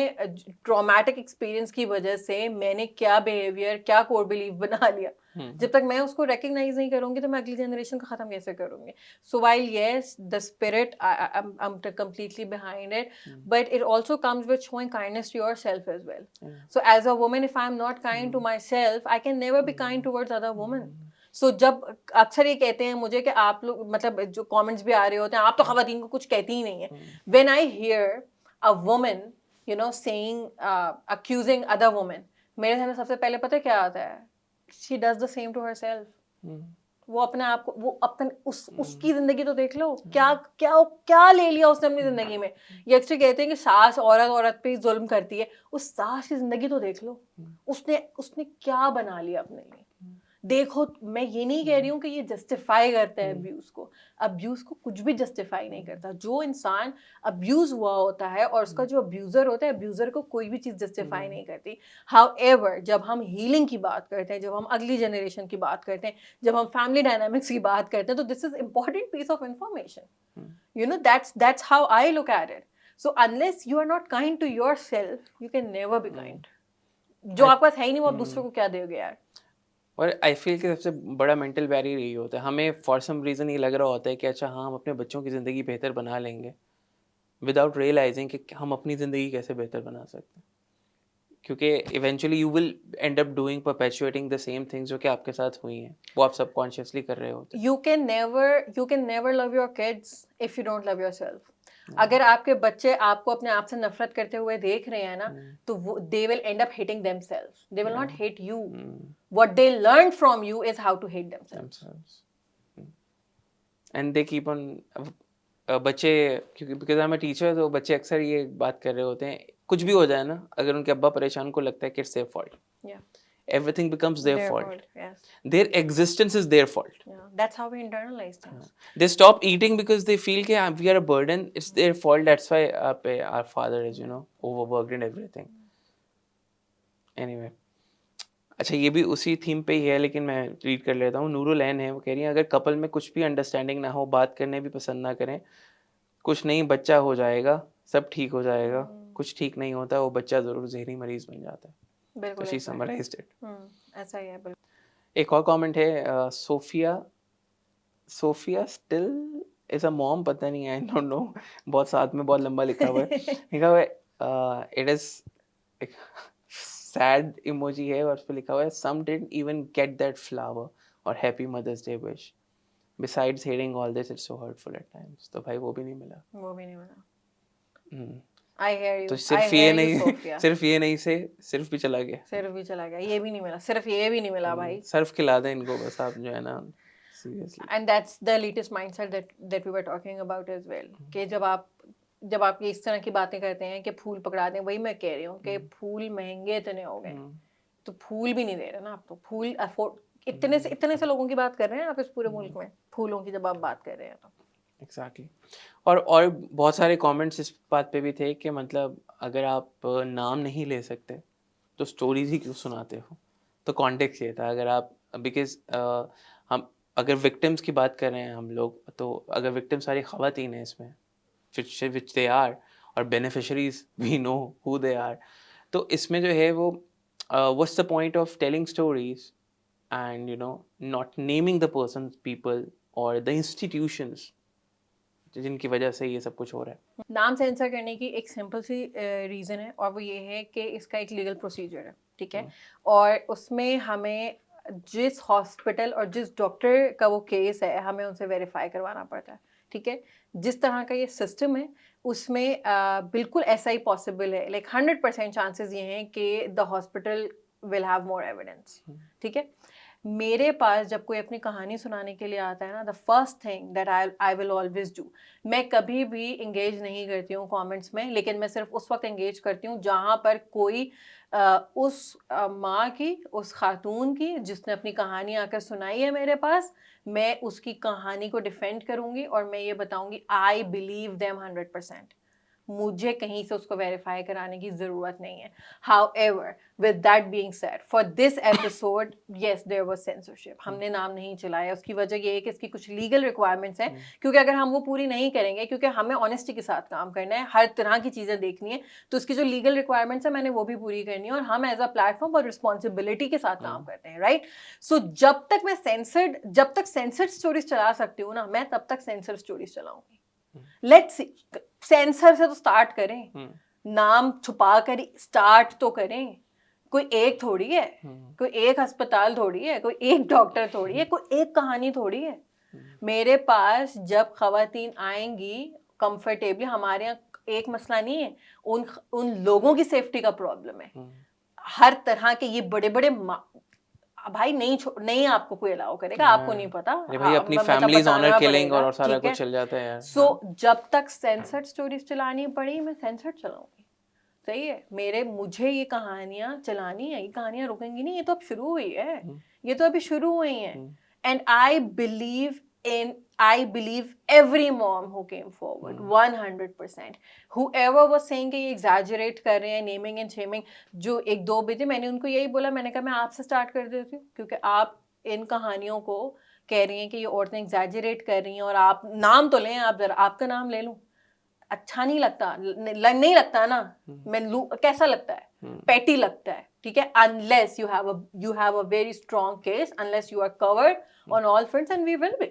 ट्रॉमेटिक एक्सपीरियंस की वजह से मैंने क्या बिहेवियर, क्या कोर बिलीफ बना लिया. जब तक मैं उसको रिकग्नाइज नहीं करूंगी तो मैं अगली जनरेशन को खत्म कैसे करूंगी. So while yes the spirit I am completely behind it, but it also comes with showing kindness to yourself as well. So as a woman if I am not kind to my self, I can never be kind towards other woman. So जब अक्सर ये कहते हैं मुझे कि आप लोग, मतलब जो कमेंट्स भी आ रहे होते हैं, आप तो खवातीन को कुछ कहती ही नहीं है. When I hear a woman you know saying accusing other women, मेरे सामने सबसे पहले पता है क्या आता है? She does the same to herself. वो अपने आप को, वो अपन उसकी जिंदगी तो देख लो, क्या क्या क्या ले लिया उसने अपनी जिंदगी में। ये अक्सर कहते हैं कि सास औरत पे जुल्म करती है, उस सास की जिंदगी तो देख लो, उसने क्या बना लिया अपने लिए। देखो, मैं ये नहीं कह रही हूँ कि ये जस्टिफाई करता है अब्यूज को कुछ भी जस्टिफाई नहीं करता। जो इंसान अब्यूज हुआ होता है और उसका जो अब्यूजर होता है, अब्यूजर को कोई भी चीज जस्टिफाई नहीं करती। हाउएवर, जब हम हीलिंग की बात करते हैं, जब हम अगली जनरेशन की बात करते हैं, जब हम फैमिली डायनामिक्स की बात करते हैं, तो this is important piece of information. You know, that's how I look at it. So unless you are not kind to yourself, you can never be kind. जो आपके पास है ही नहीं, वो आप दूसरों को क्या दोगे यार। और आई फील कि सबसे बड़ा मेंटल बैरियर यही होता है, हमें फॉर सम रीज़न ये लग रहा होता है कि अच्छा हाँ हम अपने बच्चों की ज़िंदगी बेहतर बना लेंगे, विदाउट रियलाइजिंग कि हम अपनी ज़िंदगी कैसे बेहतर बना सकते हैं। क्योंकि eventually you will and up doing perpetuating the same things जो कि आपके साथ हुई हैं, वो आप सबकॉन्शियसली कर रहे होते हैं। You can never love your kids if you don't love yourself. अगर आपके बच्चे आपको अपने आप से नफरत करते हुए देख रहे हैं ना, तो वो they will end up hating themselves. They will not hate you. What they learn from you is how to hate themselves. And they keep on बच्चे, क्योंकि because I am a teacher, तो बच्चे अक्सर ये बात कर रहे होते हैं, कुछ भी हो जाए ना, अगर उनके अब्बा परेशान को लगता है कि it's their fault, everything becomes their fault. Yes. Their existence is their fault. Yeah. That's how we internalize things. They stop eating because they feel that we are a burden. It's their fault. That's why our father is, overworked and everything. Anyway, अच्छा ये भी उसी theme पे ही है, लेकिन मैं read कर लेता हूँ। नूरुल ऐन है, वो कह रही है अगर कपल में कुछ भी अंडरस्टैंडिंग ना हो, बात करने भी पसंद ना करें, कुछ नहीं बच्चा हो जाएगा, सब ठीक हो जाएगा। कुछ ठीक नहीं होता, वो बच्चा ज़रूर जहरी मरीज बन जाता है। बिल्कुल, she summarized it. ऐसा ही है बिल्कुल। एक और कमेंट है, Sofia still is a mom, पता नहीं, आई डोंट नो, बहुत साथ में बहुत लंबा लिखा हुआ है। लिखा हुआ है इट इज सैड इमोजी है और उस पे लिखा हुआ है some didn't even get that flower और happy mother's day wish, besides hearing all this it's so hurtful at times. तो भाई वो भी नहीं मिला। I hear you. तो सिर्फ ये नहीं से सिर्फ भी चला गया, ये भी नहीं मिला, सिर्फ ये भी नहीं मिला भाई। सिर्फ खिला दें इनको बस आप, जो है ना, seriously. And that's the elitist mindset that we were talking about as well. कि जब आप ये इस तरह की बातें करते हैं कि फूल पकड़ा दें, वही मैं कह रही हूँ कि फूल महंगे इतने हो गए, तो फूल भी नहीं दे रहे ना आप, तो फूल अफोर्ड इतने से लोगों की बात कर रहे हैं आप इस पूरे मुल्क में, फूलों की जब आप बात कर रहे हैं तो। Exactly. और बहुत सारे कमेंट्स इस बात पे भी थे कि मतलब अगर आप नाम नहीं ले सकते तो स्टोरीज ही क्यों सुनाते हो। तो कॉन्टेक्स्ट ये था, अगर आप, बिकॉज हम अगर विक्टिम्स की बात कर रहे हैं हम लोग, तो अगर विक्टिम सारी ख़वातीन हैं इसमें, विच दे आर, और beneficiaries we know who they are, तो इसमें जो है वो what's the point of telling stories and not naming the person, people और द इंस्टीट्यूशंस जिनकी वजह से ये सब कुछ हो रहा है। नाम सेंसर करने की एक सिंपल सी रीज़न है, और वो ये है कि इसका एक लीगल प्रोसीजर है, ठीक है, और उसमें हमें जिस हॉस्पिटल और जिस डॉक्टर का वो केस है, हमें उनसे वेरीफाई करवाना पड़ता है, ठीक है। जिस तरह का ये सिस्टम है उसमें बिल्कुल ऐसा ही पॉसिबल है, लाइक 100% चांसेस ये हैं कि the hospital will have more evidence, ठीक है। मेरे पास जब कोई अपनी कहानी सुनाने के लिए आता है ना, the first thing that I will always do, मैं कभी भी इंगेज नहीं करती हूँ कमेंट्स में, लेकिन मैं सिर्फ उस वक्त इंगेज करती हूँ जहाँ पर कोई उस माँ की, उस खातून की जिसने अपनी कहानी आकर सुनाई है मेरे पास, मैं उसकी कहानी को डिफेंड करूँगी और मैं ये बताऊँगी आई बिलीव देम 100%। मुझे कहीं से उसको वेरीफाई कराने की ज़रूरत नहीं है। However, with that being said, for this episode, yes, there was censorship. हमने नाम नहीं चलाया, उसकी वजह ये है कि इसकी कुछ लीगल रिक्वायरमेंट्स हैं, क्योंकि अगर हम वो पूरी नहीं करेंगे, क्योंकि हमें ऑनेस्टी के साथ काम करना है, हर तरह की चीज़ें देखनी है, तो उसकी जो लीगल रिक्वायरमेंट्स है मैंने वो भी पूरी करनी है, और हम एज अ प्लेटफॉर्म और रिस्पॉन्सिबिलिटी के साथ काम करते हैं, राइट। सो जब तक सेंसर्ड स्टोरीज चला सकती हूँ ना, मैं तब तक सेंसर्ड स्टोरीज चलाऊंगी। लेट्स सी, सेंसर से तो स्टार्ट करें, नाम छुपा कर स्टार्ट तो करें। कोई एक थोड़ी है, कोई एक अस्पताल थोड़ी है, कोई एक डॉक्टर थोड़ी है, कोई एक कहानी थोड़ी है। मेरे पास जब खवातीन आएंगी कंफर्टेबली, हमारे यहाँ एक मसला नहीं है, उन लोगों की सेफ्टी का प्रॉब्लम है। हर तरह के ये बड़े बड़े भाई नहीं आपको कोई अलाउ करेगा, आपको नहीं पता। अरे भाई अपनी मतलब फैमिलीज ऑनर बताना किलिंग पड़ेगा, और सारा ठीक है? कुछ चल जाता है यार। सो जब तक सेंसर्ड स्टोरीज चलानी पड़ी मैं सेंसर्ड चलाऊंगी, सही है? मुझे ये कहानियां चलानी है, ये कहानियां रुकेंगी नहीं, ये तो अब शुरू हुई है, ये तो अभी शुरू हुई है। And I believe every mom who came forward 100%. Whoever was saying कि ये exaggerate कर रहे हैं, naming and shaming, जो एक दो बेटे, मैंने उनको यही बोला, मैंने कहा मैं आपसे स्टार्ट कर देती हूँ, क्योंकि आप इन कहानियों को कह रही हैं कि ये औरतें एग्जैजरेट कर रही हैं, और आप नाम तो लें, आप जरा आपका नाम ले लूं, अच्छा नहीं लगता, नहीं लगता ना, मैं लूं कैसा लगता है, पेटी लगता है, ठीक है? Unless you have a very strong case, unless you are covered on all fronts, and we will be,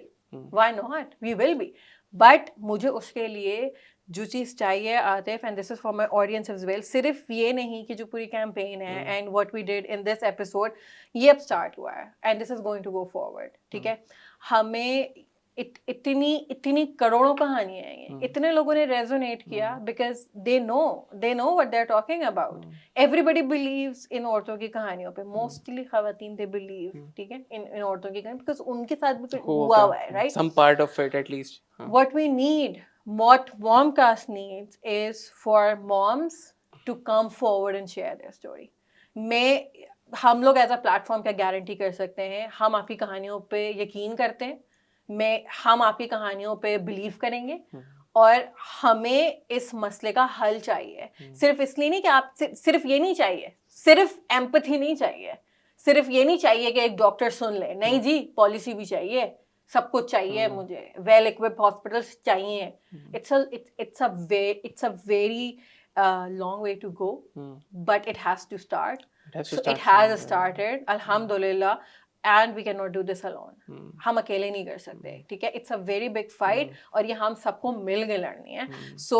why not, we will be. But मुझे उसके लिए जो चीज़ चाहिए Atif, and this is for my audience as well, सिर्फ ये नहीं कि जो पूरी कैंपेन है and what we did in this episode ये अब स्टार्ट हुआ है and this is going to go forward, ठीक है? हमें इतनी करोड़ों कहानियां हैं ये, इतने लोगों ने रेजोनेट किया because they know what they are talking about. Everybody believes in औरतों की कहानियों पे, मोस्टली खवातीन दे बिलीव, ठीक है, इन औरतों की कहानी, बिकॉज उनके साथ भी कुछ हुआ है, right? Some part of it at least. What we need, what Momcast needs is for moms to come forward and share their story. हम लोग एज अ प्लेटफॉर्म क्या गारंटी कर सकते हैं? हम आपकी कहानियों पे यकीन करते हैं, हम आपकी कहानियों पे बिलीव करेंगे, और हमें इस मसले का हल चाहिए। सिर्फ इसलिए नहीं कि आप सिर्फ ये नहीं चाहिए, सिर्फ एम्पैथी नहीं चाहिए, सिर्फ ये नहीं चाहिए कि एक डॉक्टर सुन ले, नहीं जी, पॉलिसी भी चाहिए, सब कुछ चाहिए, मुझे वेल इक्विप्ड हॉस्पिटल्स चाहिए। It's a very long way to go, but it has to start. It has started, alhamdulillah, and we cannot do this alone. हम अकेले नहीं कर सकते, ठीक है? It's a very big fight, और ये हम सबको मिल के लड़नी है। सो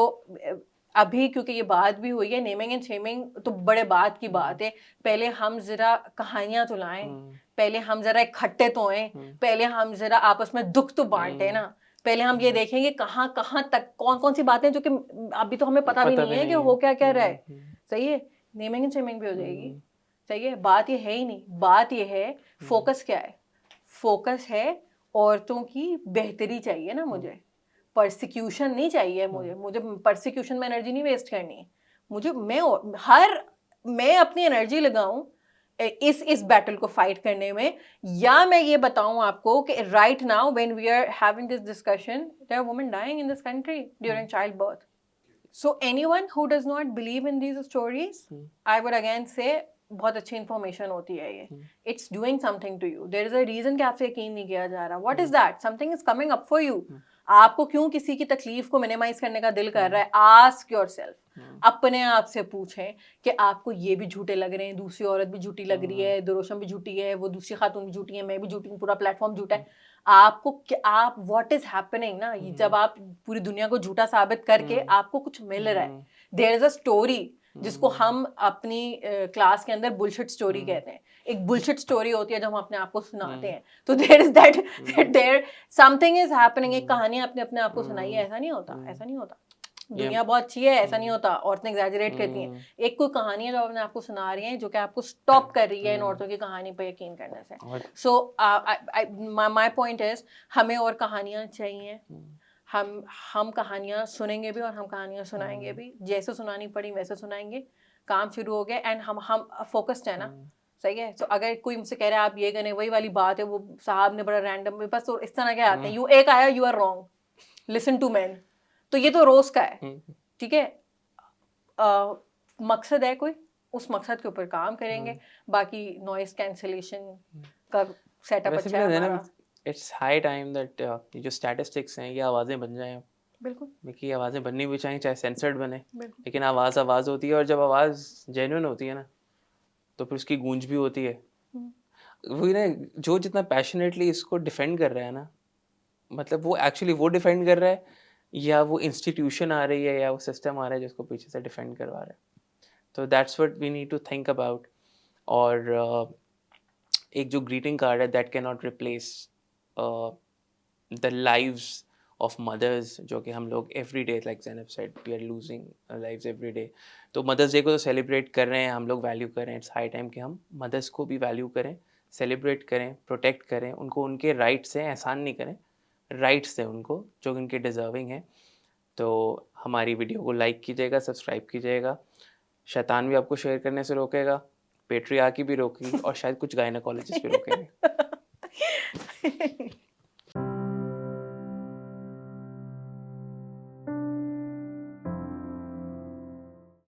अभी क्योंकि ये बात भी हुई है, नेमिंग एंड शेमिंग तो बड़े बात की बात है, पहले हम जरा कहानियां तो लाएं, पहले हम जरा इकट्ठे तो हैं, पहले हम जरा आपस में दुख तो बांटे ना, पहले हम ये देखेंगे कहाँ कहाँ तक कौन कौन सी बातें जो कि अभी तो हमें पता भी नहीं है कि हो क्या क्या रहा है, सही है? नेमिंग एंड शेमिंग भी हो जाएगी, सही है? बात ये है ही नहीं, बात ये है फोकस क्या है? फोकस है औरतों की बेहतरी चाहिए ना, मुझे परसिक्यूशन नहीं चाहिए, मुझे परसिक्यूशन में एनर्जी नहीं वेस्ट करनी है, मुझे मैं अपनी एनर्जी लगाऊं इस बैटल को फाइट करने में, या मैं ये बताऊं आपको कि right now when we are having this discussion there are women dying in this country during childbirth. So anyone who does not believe in these stories, I would again say बहुत अच्छी information होती है ये, it's doing something to you, there is a reason कि आपसे यकीन नहीं किया जा रहा, what is that? Something is coming up for you. आपको क्यों किसी की तकलीफ को मिनिमाइज करने का दिल कर रहा है? आस्क योरसेल्फ, अपने आप से पूछें कि आपको ये भी झूठे लग रहे हैं, दूसरी औरत भी झूठी लग रही है, दुरोशम भी झूठी है, वो दूसरी खातून भी झूठी है, मैं भी झूठी हूँ, पूरा प्लेटफॉर्म झूठा है। आपको आप व्हाट इज हैपनिंग ना, जब आप पूरी दुनिया को झूठा साबित करके आपको कुछ मिल रहा है, देयर इज अ स्टोरी जिसको हम अपनी क्लास के अंदर बुलशिट स्टोरी कहते हैं। एक बुलशिट स्टोरी होती है जो हम अपने आप को सुनाते हैं, तो there is there something is happening. एक कहानी आपने अपने आप को सुनाई है, ऐसा नहीं होता, ऐसा नहीं होता। दुनिया बहुत अच्छी है, ऐसा नहीं होता, औरतें एग्जैजरेट करती हैं। एक कोई कहानी है जो अपने आपको सुना रही है, जो कि आपको स्टॉप कर रही है इन औरतों की कहानी पर यकीन करने से। सो माय पॉइंट इज, हमें और कहानियां चाहिए, हम कहानियां सुनेंगे भी और हम कहानियां सुनाएंगे भी, जैसे सुनानी पड़ी वैसे सुनाएंगे। काम शुरू हो गया एंड हम फोकस्ड है ना, सही है? तो अगर कोई मुझसे कह रहा है आप ये करें, वही वाली बात है, वो साहब ने बड़ा रैंडम बस तो इस तरह के आते हैं, यू एक आया you are wrong, listen to man, तो ये तो रोज का है, ठीक है? मकसद है कोई, उस मकसद के ऊपर काम करेंगे, बाकी नॉइस कैंसिलेशन का सेटअप अच्छा है हमारा। इट्स हाई टाइम दैट ये जो स्टैटिस्टिक्स हैं ये आवाज़ें बन जाएं। बिल्कुल, देखिए आवाज़ें बननी भी चाहिए, चाहे सेंसर्ड बने, लेकिन आवाज़ होती है, और जब आवाज़ जेन्युइन होती है ना, तो फिर उसकी गूंज भी होती है। वही ना, जो जितना पैशनेटली इसको डिफेंड कर रहा है ना, मतलब वो एक्चुअली वो डिफेंड कर रहा है, या वो इंस्टीट्यूशन आ रही है, या वो सिस्टम आ रहा है जिसको पीछे से डिफेंड करवा रहा है। तो that's what we need to think about. और एक जो ग्रीटिंग कार्ड है, that can not replace the lives of mothers, जो कि हम लोग every day, like Zainab said, we are losing lives every day. तो मदर्स डे को तो सेलिब्रेट कर रहे हैं हम लोग, वैल्यू कर रहे हैं, इट्स हाई टाइम कि हम मदर्स को भी वैल्यू करें, सेलिब्रेट करें, प्रोटेक्ट करें उनको, उनके राइट्स हैं, एहसान नहीं करें, राइट्स हैं उनको जो उनके डिज़र्विंग हैं। तो हमारी वीडियो को लाइक कीजिएगा, सब्सक्राइब कीजिएगा। शैतान भी आपको शेयर करने से रोकेगा, पेट्रियार्की भी रोकेगी और शायद कुछ गायनेकोलॉजिस्ट भी रोकेंगे।